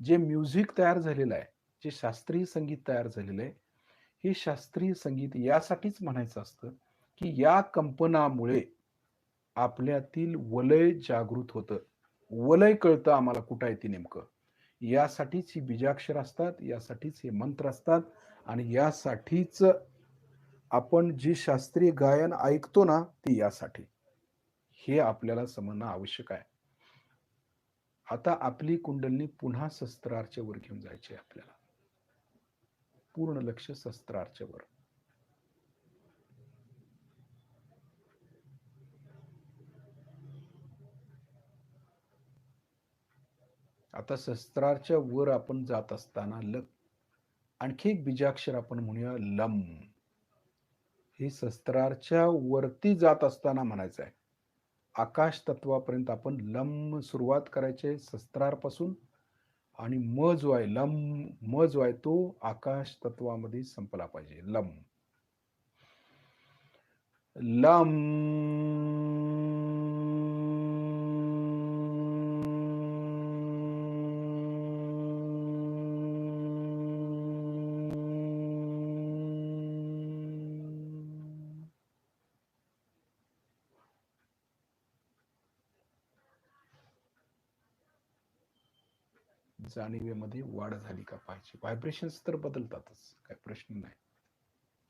जे म्युझिक तयार झालेलं आहे, जे शास्त्रीय संगीत तयार झालेलं आहे, हे शास्त्रीय संगीत यासाठीच म्हणायचं असतं, की या कंपनामुळे आपल्यातील वलय जागृत होतं. वलय कळतं आम्हाला कुठं आहे ते नेमकं. यासाठीच ही बीजाक्षर असतात, यासाठीच हे मंत्र असतात आणि यासाठीच आपण जे शास्त्रीय गायन ऐकतो ना, ते यासाठी. हे आपल्याला समजणं आवश्यक आहे. आता आपली कुंडलिनी पुन्हा शस्त्रारच्या वर घेऊन जायची आहे आपल्याला. पूर्ण लक्ष शस्त्रारच्या वर. आता शस्त्रारच्या वर आपण जात असताना आणखी एक बीजाक्षर आपण म्हणूया लम. हे शस्त्रारच्या वरती जात असताना म्हणायचं आहे. आकाश तत्वापर्यंत आपण लम सुरुवात करायची आहे शस्त्रारपासून आणि म जो आहे लम, म जो आहे तो आकाश तत्वामध्ये संपला पाहिजे. लम. लम. जाणीवेमध्ये वाढ झाली का पाहिजे. व्हायब्रेशन्स तर बदलतातच, काही प्रश्न नाही.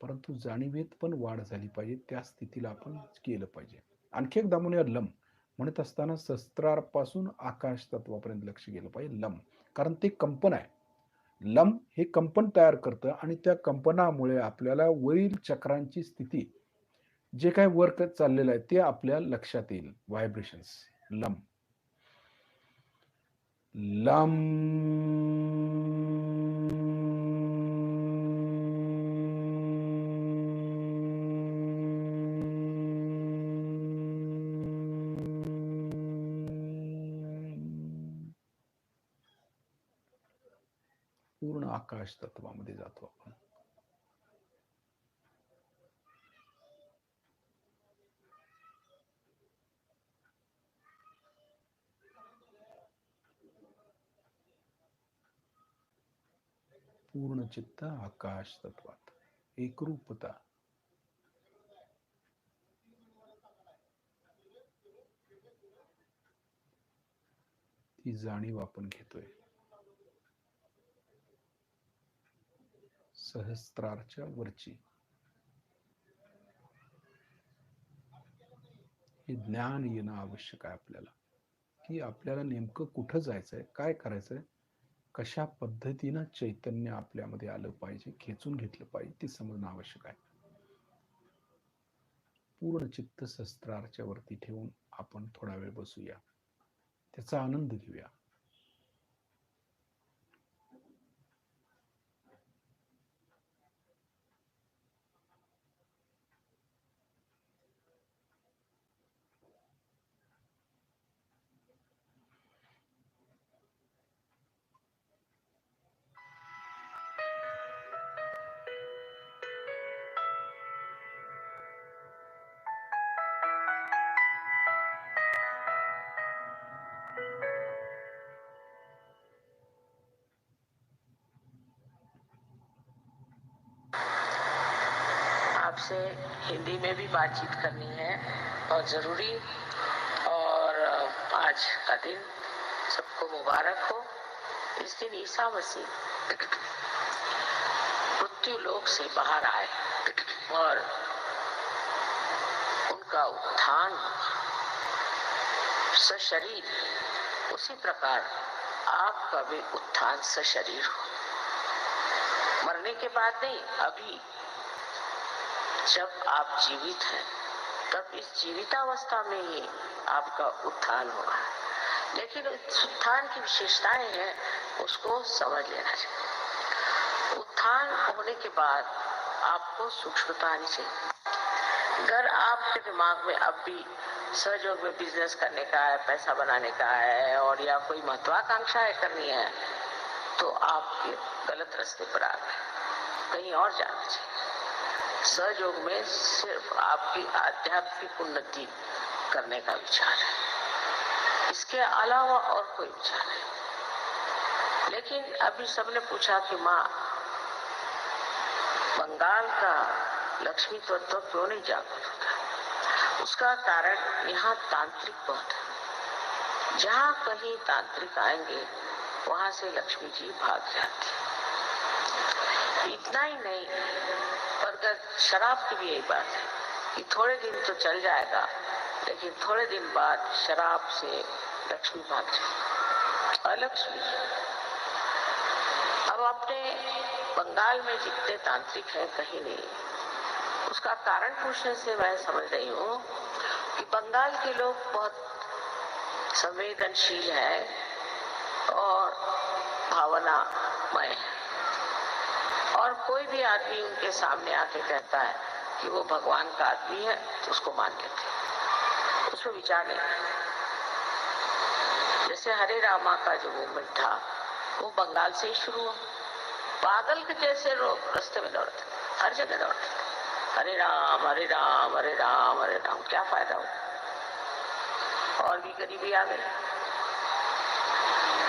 परंतु जाणीवेत पण वाढ झाली पाहिजे. त्या स्थितीला आपण केलं पाहिजे. आणखी एकदा म्हणूया लम. म्हणत असताना शस्त्रारपासून आकाश तत्वापर्यंत लक्ष गेलं पाहिजे. लम. कारण ते कंपन आहे. लम हे कंपन तयार करतं आणि त्या कंपनामुळे आपल्याला वरील चक्रांची स्थिती, जे काही वर्क चाललेलं आहे ते आपल्या लक्षात येईल. व्हायब्रेशन्स. लम. लम. पूर्ण आकाश तत्वामध्ये जातो आपण. पूर्ण चित्त आकाश तत्वात एकरूपता. ती जाणीव आपण घेतोय. सहस्त्रारच्या वरची हे ज्ञान येणं आवश्यक आहे आपल्याला, की आपल्याला नेमकं कुठं जायचंय, काय करायचंय, कशा पद्धतीनं चैतन्य आपल्यामध्ये आलं पाहिजे, खेचून घेतलं पाहिजे, ते समजणं आवश्यक आहे. पूर्ण चित्त सहस्त्रारच्या वरती ठेवून आपण थोडा वेळ बसूया, त्याचा आनंद घेऊया. आपसे हिंदी में भी बातचीत करनी है, बहुत जरूरी। और आज का दिन सबको मुबारक हो। इस दिन ईसा मसीह मृत्यु लोक से बाहर आए और उनका उत्थान सशरीर, उसी प्रकार आपका भी उत्थान सशरीर हो। मरने के बाद नहीं, अभी जब आप जीवित हैं तब इस जीवितावस्था में ही आपका उत्थान हुआ है। लेकिन उत्थान की विशेषताएं हैं, उसको समझ लेना चाहिए। उत्थान होने के बाद आपको सूक्ष्मता आनी चाहिए। अगर आपके दिमाग में अब भी सहयोग में बिजनेस करने का है, पैसा बनाने का है, और या कोई महत्वाकांक्षाएं करनी है, तो आप गलत रास्ते पर आ गए, कहीं और जाना चाहिए। सहयोग में सिर्फ आपकी आध्यात्मिक उन्नति करने का विचार है, इसके अलावा और कोई विचार नहीं। लेकिन अभी सबने पूछा कि माँ, बंगाल का लक्ष्मी तत्व क्यों नहीं जागृत होता? उसका कारण यहाँ तांत्रिक बहुत है। जहाँ कहीं तांत्रिक आएंगे वहां से लक्ष्मी जी भाग जाती। इतना ही नहीं, पर शराब की भी यही बात है कि थोड़े दिन तो चल जाएगा, लेकिन थोड़े दिन बाद शराब से लक्ष्मी भाग जाएगी। अलक्ष्मी अब अपने बंगाल में जितने तांत्रिक हैं कहीं नहीं। उसका कारण पूछने से मैं समझ रही हूँ कि बंगाल के लोग बहुत संवेदनशील है और भावनामय है, और कोई भी आदमी उनके सामने आके कहता है कि वो भगवान का आदमी है तो उसको मान लेते हैं, उसमें विचार नहीं। जैसे हरे रामा का जो मूवमेंट था वो बंगाल से ही शुरू हुआ। पागल के जैसे लोग रास्ते में दौड़ते, हर जगह दौड़ते, हरे राम हरे राम हरे राम हरे राम। क्या फायदा हुआ? और भी गरीबी आ गई।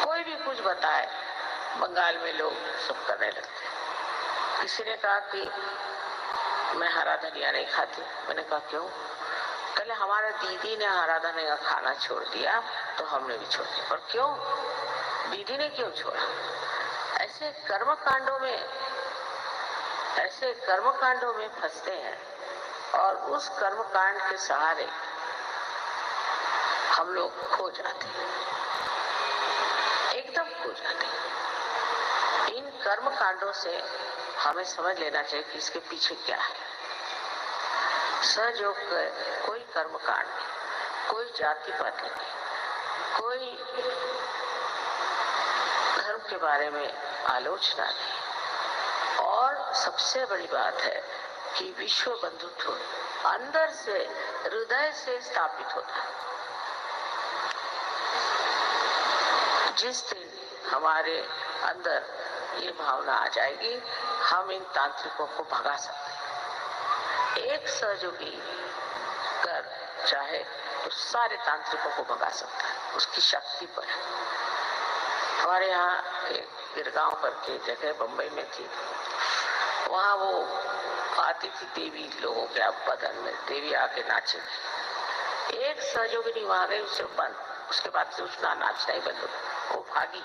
कोई भी कुछ बताए, बंगाल में लोग सब करने लगते। किसी ने कहा कि मैं हरा धनिया नहीं खाती। मैंने कहा क्यों? पहले हमारे दीदी ने हरा धनिया खाना छोड़ दिया तो हमने भी छोड़ दिया। और क्यों? दीदी ने क्यों छोड़ा? ऐसे कर्मकांडों में फंसते हैं, और उस कर्मकांड के सहारे हम लोग खो जाते हैं, एकदम खो जाते हैं। इन कर्मकांडों से हमें समझ लेना चाहिए कि इसके पीछे क्या है। सहयोग कोई कर्मकांड नहीं, कोई जाति पात नहीं, कोई धर्म के बारे में आलोचना नहीं, और सबसे बड़ी बात है कि विश्व बंधुत्व अंदर से, हृदय से स्थापित होता है। जिस दिन हमारे अंदर ये भावना आ जाएगी, हम इन तांत्रिकों को भगा सकते हैं। एक सहयोगी कर चाहे तो सारे तांत्रिकों को भगा सकता है, उसकी शक्ति पर है। हमारे यहाँ एक गिरगांव करके जगह बम्बई में थी, वहाँ वो आती थी देवी, लोगों के बदन में देवी आके नाचे। एक सहयोगिनी वहां गई, उसे बंद, उसके बाद से उसका नाचना ही बंद हो गया, वो भागी।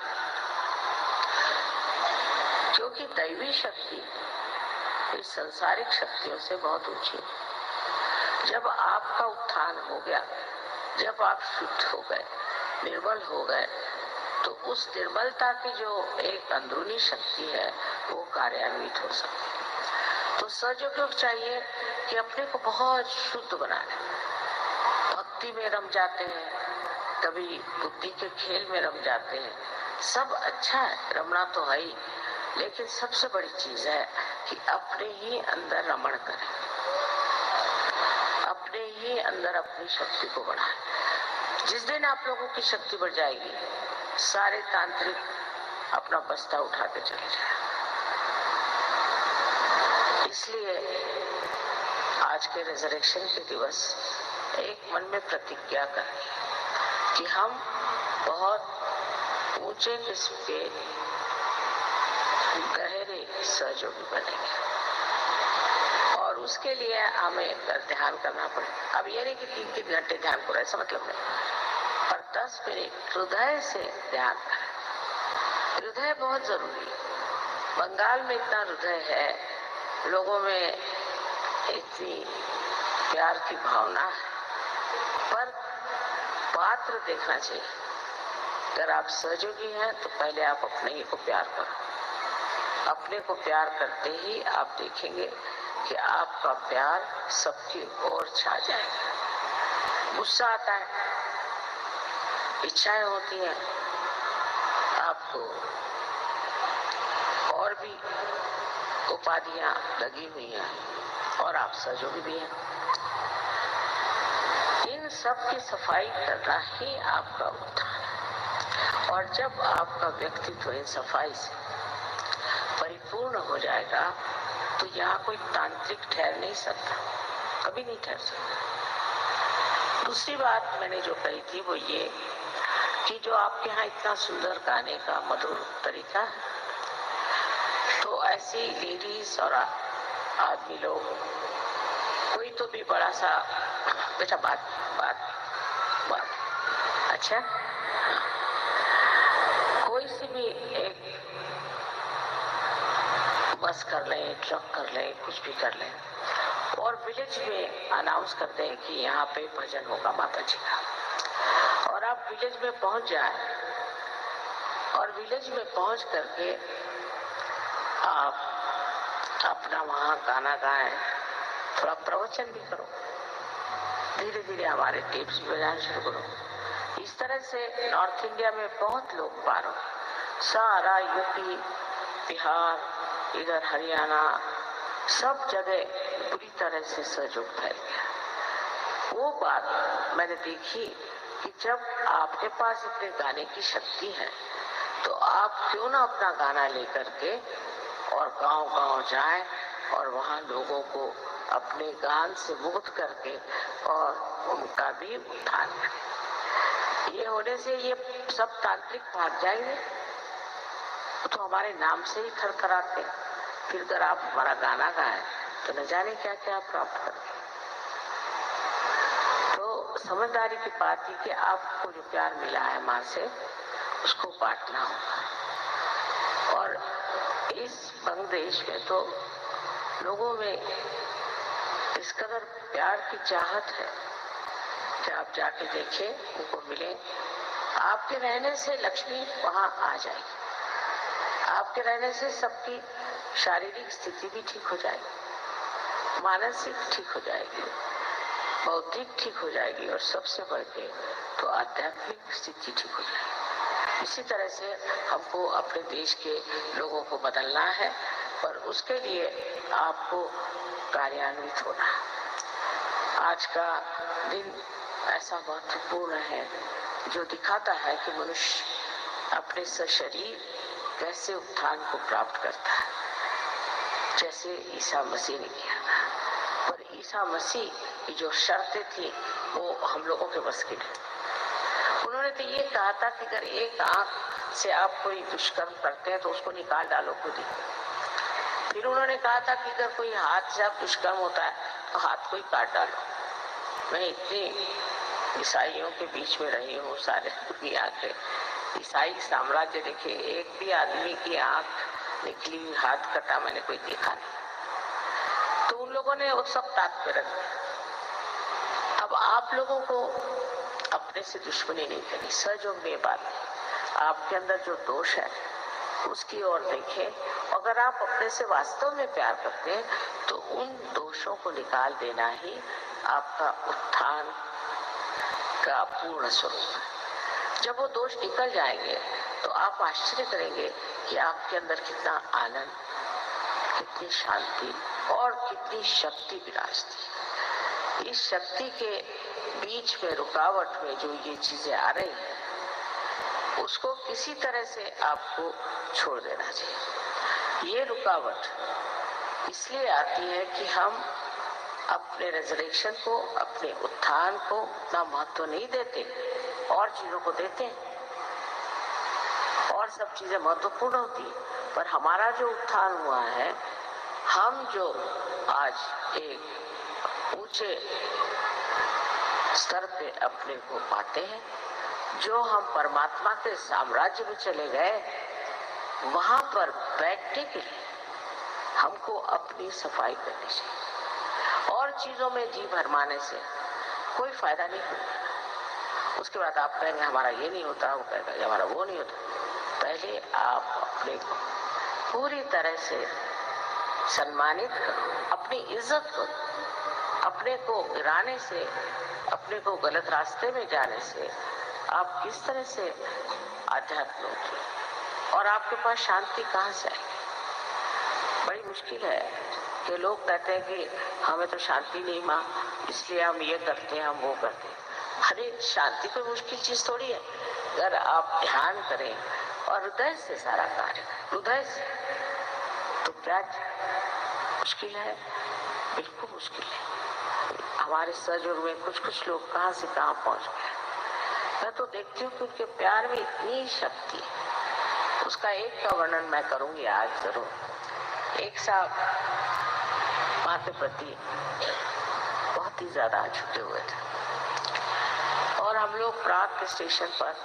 क्योंकि दैवी शक्ति इस सांसारिक शक्तियों से बहुत ऊंची है। जब आपका उत्थान हो गया, जब आप शुद्ध हो गए, निर्मल हो गए, तो उस निर्मलता की जो एक अंदरूनी शक्ति है वो कार्यान्वित हो सकती है। तो सहयोगियों को चाहिए कि अपने को बहुत शुद्ध बना लें। भक्ति में रम जाते हैं, कभी बुद्धि के खेल में रम जाते हैं, सब अच्छा है, रमना तो है ही, लेकिन सबसे बड़ी चीज है कि अपने ही अंदर रमण करें, अपने ही अंदर अपनी शक्ति को बढ़ाएं। जिस दिन आप लोगों की शक्ति बढ़ जाएगी, सारे तांत्रिक अपना बस्ता उठा के चले जाए। इसलिए आज के रिजरेक्शन के दिवस एक मन में प्रतिज्ञा करें कि हम बहुत ऊंचे किस्म के गहरे सहयोगी बनेंगे, और उसके लिए हमें ध्यान करना पड़ेगा। अब ये नहीं कि 3-3 घंटे ध्यान करो, ऐसा मतलब नहीं, पर 10 मिनट हृदय से ध्यान करें। हृदय बहुत जरूरी है। बंगाल में इतना हृदय है, लोगों में इतनी प्यार की भावना है, पर पात्र देखना चाहिए। अगर आप सहयोगी हैं तो पहले आप अपने ही को प्यार करो। अपने को प्यार करते ही आप देखेंगे कि आपका प्यार सबकी ओर छा जाएगा। गुस्सा आता है, इच्छाएं होती हैं, आपको और भी उपाधियां लगी हुई हैं, और आप सहयोगी भी हैं। इन सब की सफाई करना ही आपका उत्थान है। और जब आपका व्यक्तित्व इन सफाई से परिपूर्ण हो जाएगा, तो यहाँ कोई तांत्रिक ठहर नहीं सकता, कभी नहीं ठहर सकता। दूसरी बात मैंने जो कही थी वो ये कि जो आपके यहाँ इतना सुंदर गाने का मधुर तरीका है, तो ऐसी लेडीज और आदमी लोग, कोई तो भी बड़ा सा बेटा बात अच्छा, कोई सी भी एक बस कर लें, ट्रक कर लें, कुछ भी कर लें, और विलेज में अनाउंस करते हैं कि यहाँ पे भजन होगा माता जी का, और आप विलेज में पहुंच जाए, और विलेज में पहुंच करके आप अपना वहाँ गाना गाएं, थोड़ा प्रवचन भी करो, धीरे धीरे हमारे टिप्स बजाना शुरू करो। इस तरह से नॉर्थ इंडिया में बहुत लोग पार हो, सारा यूपी, बिहार, इधर हरियाणा, सब जगह पूरी तरह से सहयोग फैल गया। वो बात मैंने देखी कि जब आपके पास इतने गाने की शक्ति है, तो आप क्यों ना अपना गाना लेकर के और गांव-गांव जाएं, और वहां लोगों को अपने गान से मुक्त करके और उनका भी उत्थान करें। ये होने से ये सब तांत्रिक भाग जाएंगे, तो हमारे नाम से ही थरथराते। फिर अगर आप हमारा गाना गाएं तो न जाने क्या क्या प्राप्त करेंगे। तो समझदारी की बात है कि आपको जो प्यार मिला है माँ से, उसको बांटना होगा। और इस बंगदेश में तो लोगों में इस कदर प्यार की चाहत है कि आप जाके देखें, उनको मिले। आपके रहने से लक्ष्मी वहां आ जाएगी, आपके रहने से सबकी शारीरिक स्थिति भी ठीक हो जाएगी, मानसिक ठीक हो जाएगी, बौद्धिक ठीक हो जाएगी, और सबसे बढ़ के तो आध्यात्मिक स्थिति ठीक हो जाएगी। इसी तरह से हमको अपने देश के लोगों को बदलना है, पर उसके लिए आपको कार्यान्वित होना है। आज का दिन ऐसा महत्वपूर्ण है जो दिखाता है कि मनुष्य अपने शरीर कैसे उत्थान को प्राप्त करता है, जैसे ईसा मसीह ने किया। पर ईसा मसीह की जो शर्तें थी वो हम लोगों के बस की नहीं। उन्होंने तो ये कहा था कि अगर एक आंख से आप कोई दुष्कर्म करते हैं तो उसको निकाल डालो खुद ही। फिर उन्होंने कहा था कि अगर कोई हाथ से आप दुष्कर्म होता है तो हाथ को ही काट डालो। मैं इतनी ईसाइयों के बीच में रही हूँ, सारे दुनिया के ईसाई साम्राज्य देखे, एक भी आदमी की आंख निकली हुई, हाथ कटा मैंने कोई देखा नहीं। तो उन लोगों ने उस वक्त ताक पे रख दिया। अब आप लोगों को अपने से दुश्मनी नहीं करनी, सहयोग में बात नहीं। आपके अंदर जो दोष है उसकी ओर देखें। अगर आप अपने से वास्तव में प्यार करते हैं तो उन दोषों को निकाल देना ही आपका उत्थान का पूर्ण स्वरूप है। जब वो दोष निकल जाएंगे तो आप आश्चर्य करेंगे कि आपके अंदर कितना आनंद, कितनी शांति और कितनी शक्ति विराजती। इस शक्ति के बीच में, रुकावट में जो ये चीजें आ रही हैं, उसको किसी तरह से आपको छोड़ देना चाहिए। ये रुकावट इसलिए आती है कि हम अपने रेजरेक्शन को, अपने उत्थान को उतना महत्व नहीं देते और चीजों को देते हैं, और सब चीजें महत्वपूर्ण होती है। पर हमारा जो उत्थान हुआ है, हम जो आज एक ऊंचे स्तर पे अपने को पाते हैं, जो हम परमात्मा के साम्राज्य में चले गए, वहां पर बैठने के लिए हमको अपनी सफाई करनी चाहिए। और चीजों में जी भरमाने से कोई फायदा नहीं होगा। उसके बाद आप कहेंगे हमारा ये नहीं होता, वो कहेगा हमारा वो नहीं होता। पहले आप अपने को पूरी तरह से सम्मानित करो, अपनी इज्जत करो। अपने को गिराने से, अपने को गलत रास्ते में जाने से आप किस तरह से आध्यात्म होगी और आपके पास शांति कहाँ से आएगी? बड़ी मुश्किल है कि लोग कहते हैं कि हमें तो शांति नहीं मां, इसलिए हम ये करते हैं, हम वो करते हैं। अरे शांति कोई मुश्किल चीज थोड़ी है। अगर आप ध्यान करें और हृदय से सारा कार्य करें, हृदय से, तो क्या मुश्किल है? बिल्कुल मुश्किल है। हमारे सहयोग में कुछ लोग कहाँ से कहाँ पहुंच गए। मैं तो देखती हूँ कि उनके प्यार में इतनी शक्ति है। उसका एक का वर्णन मैं करूंगी आज जरूर। एक साहब माँ के प्रति बहुत ही ज्यादा झुके हुए थे और हम लोग प्राग के स्टेशन पर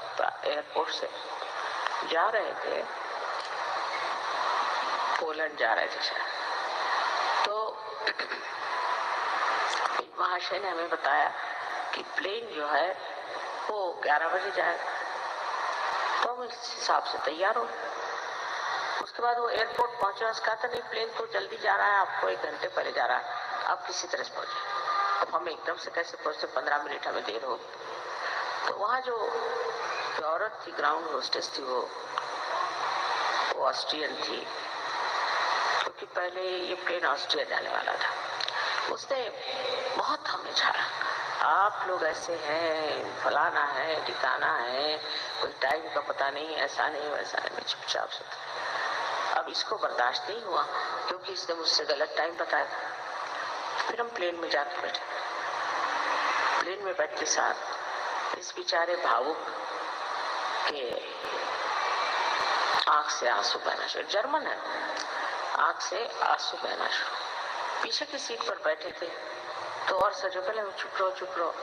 एयरपोर्ट से जा रहे थे, पोलैंड जा रहे थे शायद। तो महाशय ने हमें बताया कि प्लेन जो है वो 11 बजे जाएगा, तो हम इस हिसाब से तैयार हो। उसके बाद वो एयरपोर्ट पहुंचे, उसका था नहीं प्लेन तो जल्दी जा रहा है, आपको 1 घंटे पहले जा रहा है, आप किसी तरह से पहुंचे। अब हम एकदम से कैसे पहुंचे, 15 मिनट हमें देर हो। तो वहाँ जो औरत थी, ग्राउंड होस्टेस थी, वो ऑस्ट्रियन थी, क्योंकि पहले ये प्लेन ऑस्ट्रिया जाने वाला था। उसने बहुत हमें झाड़ा, आप लोग ऐसे हैं, फलाना है, ठिकाना है, कोई टाइम का पता नहीं, ऐसा नहीं वैसा नहीं। मैं चुपचाप से था। अब इसको बर्दाश्त नहीं हुआ क्योंकि इसने मुझसे गलत टाइम बताया। फिर हम प्लेन में जाकर बैठे। प्लेन में बैठते साथ इस बेचारे भावुक के आंख से आंसू बहना शुरू, जर्मन है, आंख से आंसू बहना शुरू। पीछे की सीट पर बैठे थे तो और सजो पहले चुप रहो।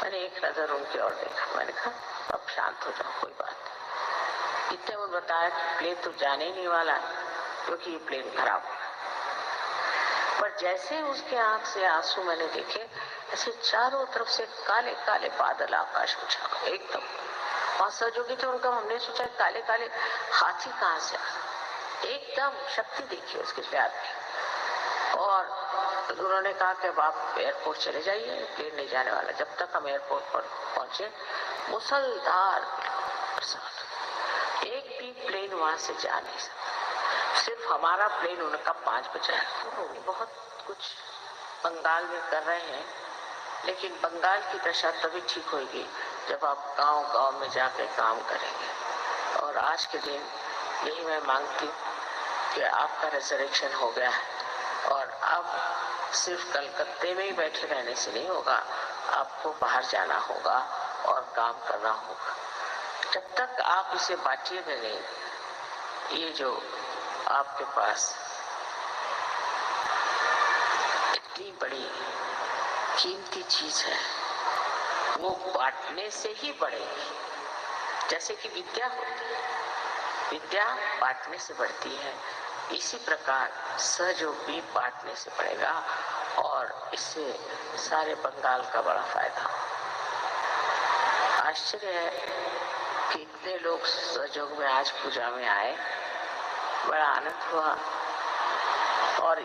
मैंने एक नजर उनकी ओर देखा, मैंने कहा अब शांत हो जाओ, कोई बात नहीं। इतने उन्होंने बताया कि प्लेन तो जाने ही नहीं वाला क्योंकि ये प्लेन खराब हो। पर जैसे उसके आंख से आंसू मैंने देखे, ऐसे चारों तरफ से काले काले बादल आकाश में छा गए एकदम। वहां सहयोगी थे, उनका हमने सोचा काले काले हाथी कहाँ से आए। एकदम शक्ति देखी उसके प्यार की। और उन्होंने कहा कि अब आप एयरपोर्ट चले जाइए, प्लेन नहीं जाने वाला। जब तक हम एयरपोर्ट पर पहुंचे, मुसलधार बरसात, एक भी प्लेन वहां से जा नहीं सकता। सिर्फ हमारा प्लेन उनका 5 बजा है। बहुत कुछ बंगाल में कर रहे हैं, लेकिन बंगाल की दशा तभी ठीक होगी जब आप गांव-गांव में जाकर काम करेंगे। और आज के दिन यही मैं मांगती हूँ कि आपका रिजर्वेशन हो गया है और अब सिर्फ कलकत्ते में ही बैठे रहने से नहीं होगा, आपको बाहर जाना होगा और काम करना होगा। जब तक आप इसे बांटिएगा नहीं, ये जो आपके पास इतनी बड़ी कीमती चीज है, वो बांटने से ही बढ़ेगी। जैसे कि विद्या होती है, विद्या बांटने से बढ़ती है, इसी प्रकार सहयोग भी बांटने से बढ़ेगा और इससे सारे बंगाल का बड़ा फायदा हो। आश्चर्य है कि इतने लोग सहयोग में आज पूजा में आए, बड़ा आनंद हुआ और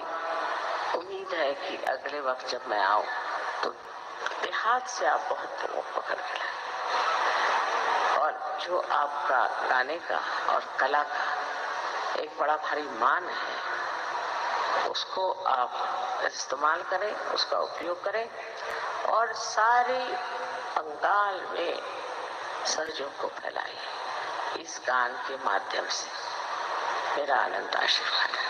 उम्मीद है कि अगले वक्त जब मैं आऊं तो देहात से आप बहुत लोगों को पकड़ के लाए और जो आपका गाने का और कला का एक बड़ा भारी मान है, उसको आप इस्तेमाल करें, उसका उपयोग करें और सारे बंगाल में सहयोग को फैलाइए। इस गान के माध्यम से मेरा अनंत आशीर्वाद है।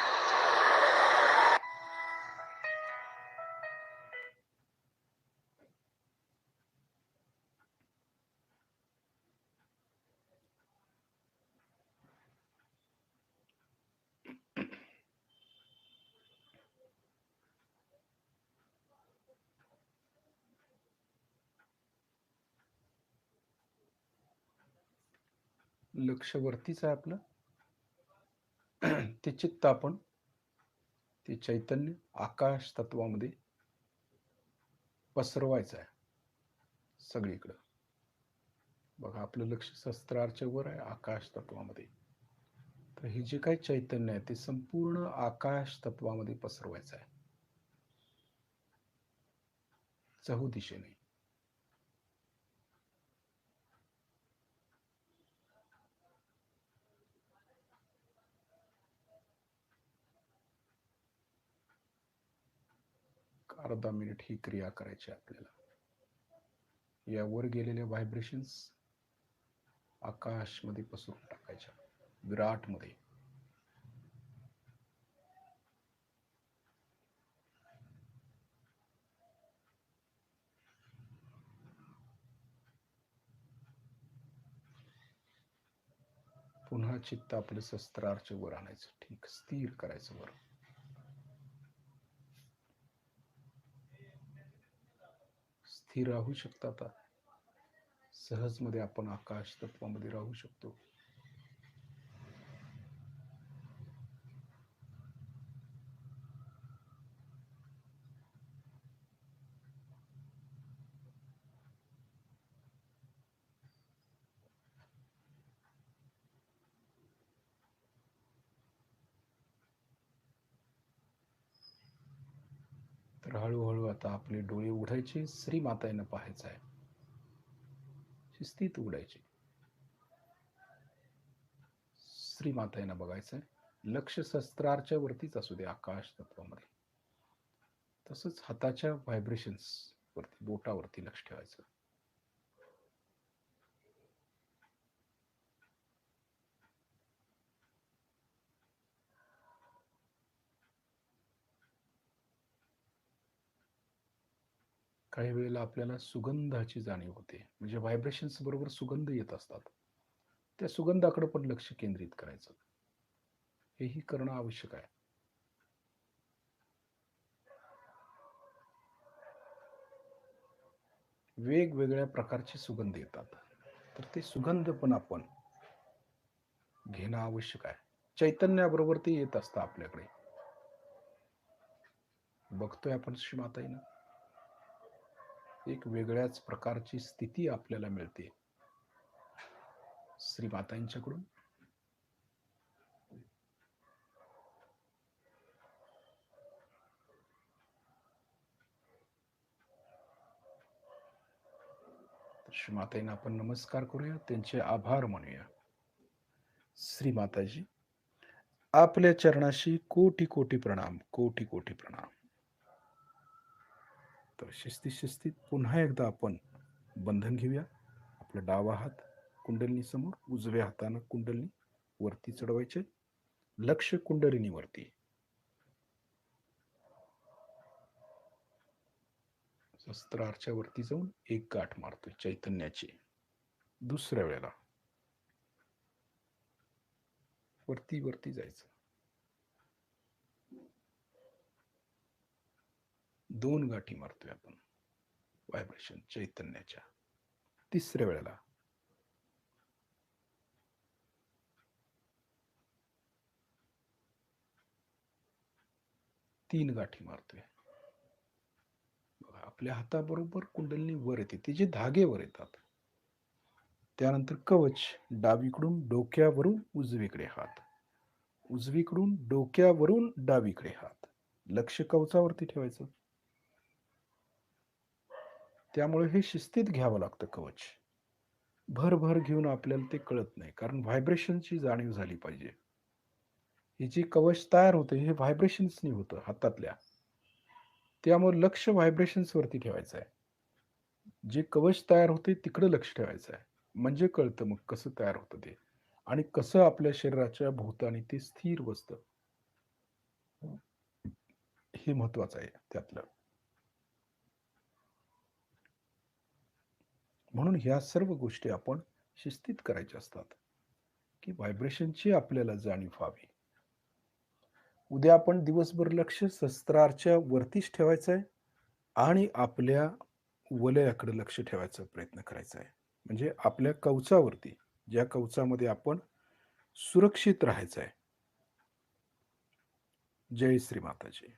लक्ष वरतीच आहे आपलं. ते चित्त आपण ते चैतन्य आकाश तत्वामध्ये पसरवायचं आहे सगळीकडं. बघा, आपलं लक्ष सहस्त्रारच्या वर आहे आकाश तत्वामध्ये. तर हे जे काही चैतन्य आहे ते संपूर्ण आकाश तत्वामध्ये पसरवायचं आहे, चहुदिशेने. अर्धा मिनिट ही क्रिया करायची आपल्याला. यावर गेलेल्या व्हायब्रेशन्स आकाशमध्ये पसरून टाकायच्या, विराटमध्ये. पुन्हा चित्त आपलं सहस्त्रारच्या वर आणायचं, ठीक स्थिर करायचं वर. स्थिर राहू शकता. आता सहज मध्ये आपण आकाश तत्वामध्ये राहू शकतो. तर हळूहळू आता आपले डोळे उघडायचे, श्री माताईनं पाहायचं आहे, शिस्तीत उघडायचे. श्री माताईनं बघायचंय. लक्ष सहस्त्रारच्या वरतीच असू दे आकाश तत्वामध्ये. तसंच हाताच्या व्हायब्रेशन्स वरती, बोटावरती लक्ष ठेवायचं. काही वेळेला आपल्याला सुगंधाची जाणीव होते, म्हणजे व्हायब्रेशन्स बरोबर सुगंध येत असतात. त्या सुगंधाकडे पण लक्ष केंद्रित करायचं. हेही करणं आवश्यक आहे. वेगवेगळ्या प्रकारचे सुगंध येतात, तर ते सुगंध पण आपण घेणं आवश्यक आहे. चैतन्याबरोबर ते येत असतं आपल्याकडे. बघतोय आपण श्री माताईनं, एक वेगळ्याच प्रकारची स्थिती आपल्याला मिळते श्री माताईंच्याकडून. श्री माताईंना आपण नमस्कार करूया, त्यांचे आभार मानूया. श्री माताजी, आपल्या चरणाशी कोटी कोटी प्रणाम, कोटी कोटी प्रणाम. तर शिस्तीत शिस्तीत पुन्हा एकदा आपण बंधन घेऊया. आपला डावा हात कुंडलिनी समोर, उजव्या हातानं कुंडलिनी, वरती चढवायचे, लक्ष कुंडलिनीवरती. सहस्त्रारच्या वरती जाऊन एक गाठ मारतोय चैतन्याची. दुसऱ्या वेळेला वरती वरती जायचं, 2 गाठी मारतोय आपण व्हायब्रेशन चैतन्याच्या. तिसऱ्या वेळेला 3 गाठी मारतोय. आपल्या हाताबरोबर कुंडलिनी वर येते, तिचे धागे वर येतात. त्यानंतर कवच, डावीकडून डोक्यावरून उजवीकडे हात, उजवीकडून डोक्यावरून डावीकडे हात, लक्ष कवचावरती ठेवायचं. त्यामुळे हे शिस्तीत घ्यावं लागतं कवच. भर घेऊन आपल्याला ते कळत नाही, कारण व्हायब्रेशनची जाणीव झाली पाहिजे. हे जे कवच तयार होतं हे व्हायब्रेशन्सनी होतं हातातल्या. त्यामुळे लक्ष व्हायब्रेशन्स वरती ठेवायचं आहे. जे कवच तयार होते तिकडे लक्ष ठेवायचं आहे. म्हणजे कळतं मग कसं तयार होतं ते आणि कसं आपल्या शरीराच्या भोवताली ते स्थिर बसतं. हे महत्वाचं आहे त्यातलं. म्हणून ह्या सर्व गोष्टी आपण शिस्तीत करायच्या असतात, की व्हायब्रेशनची आपल्याला जाणीव व्हावी. उद्या आपण दिवसभर लक्ष सहस्त्रारच्या वरतीच ठेवायचं आहे आणि आपल्या वलयाकडे लक्ष ठेवायचा प्रयत्न करायचा आहे. म्हणजे आपल्या कवचावरती, ज्या कवचामध्ये आपण सुरक्षित राहायचं आहे. जय श्री माताजी.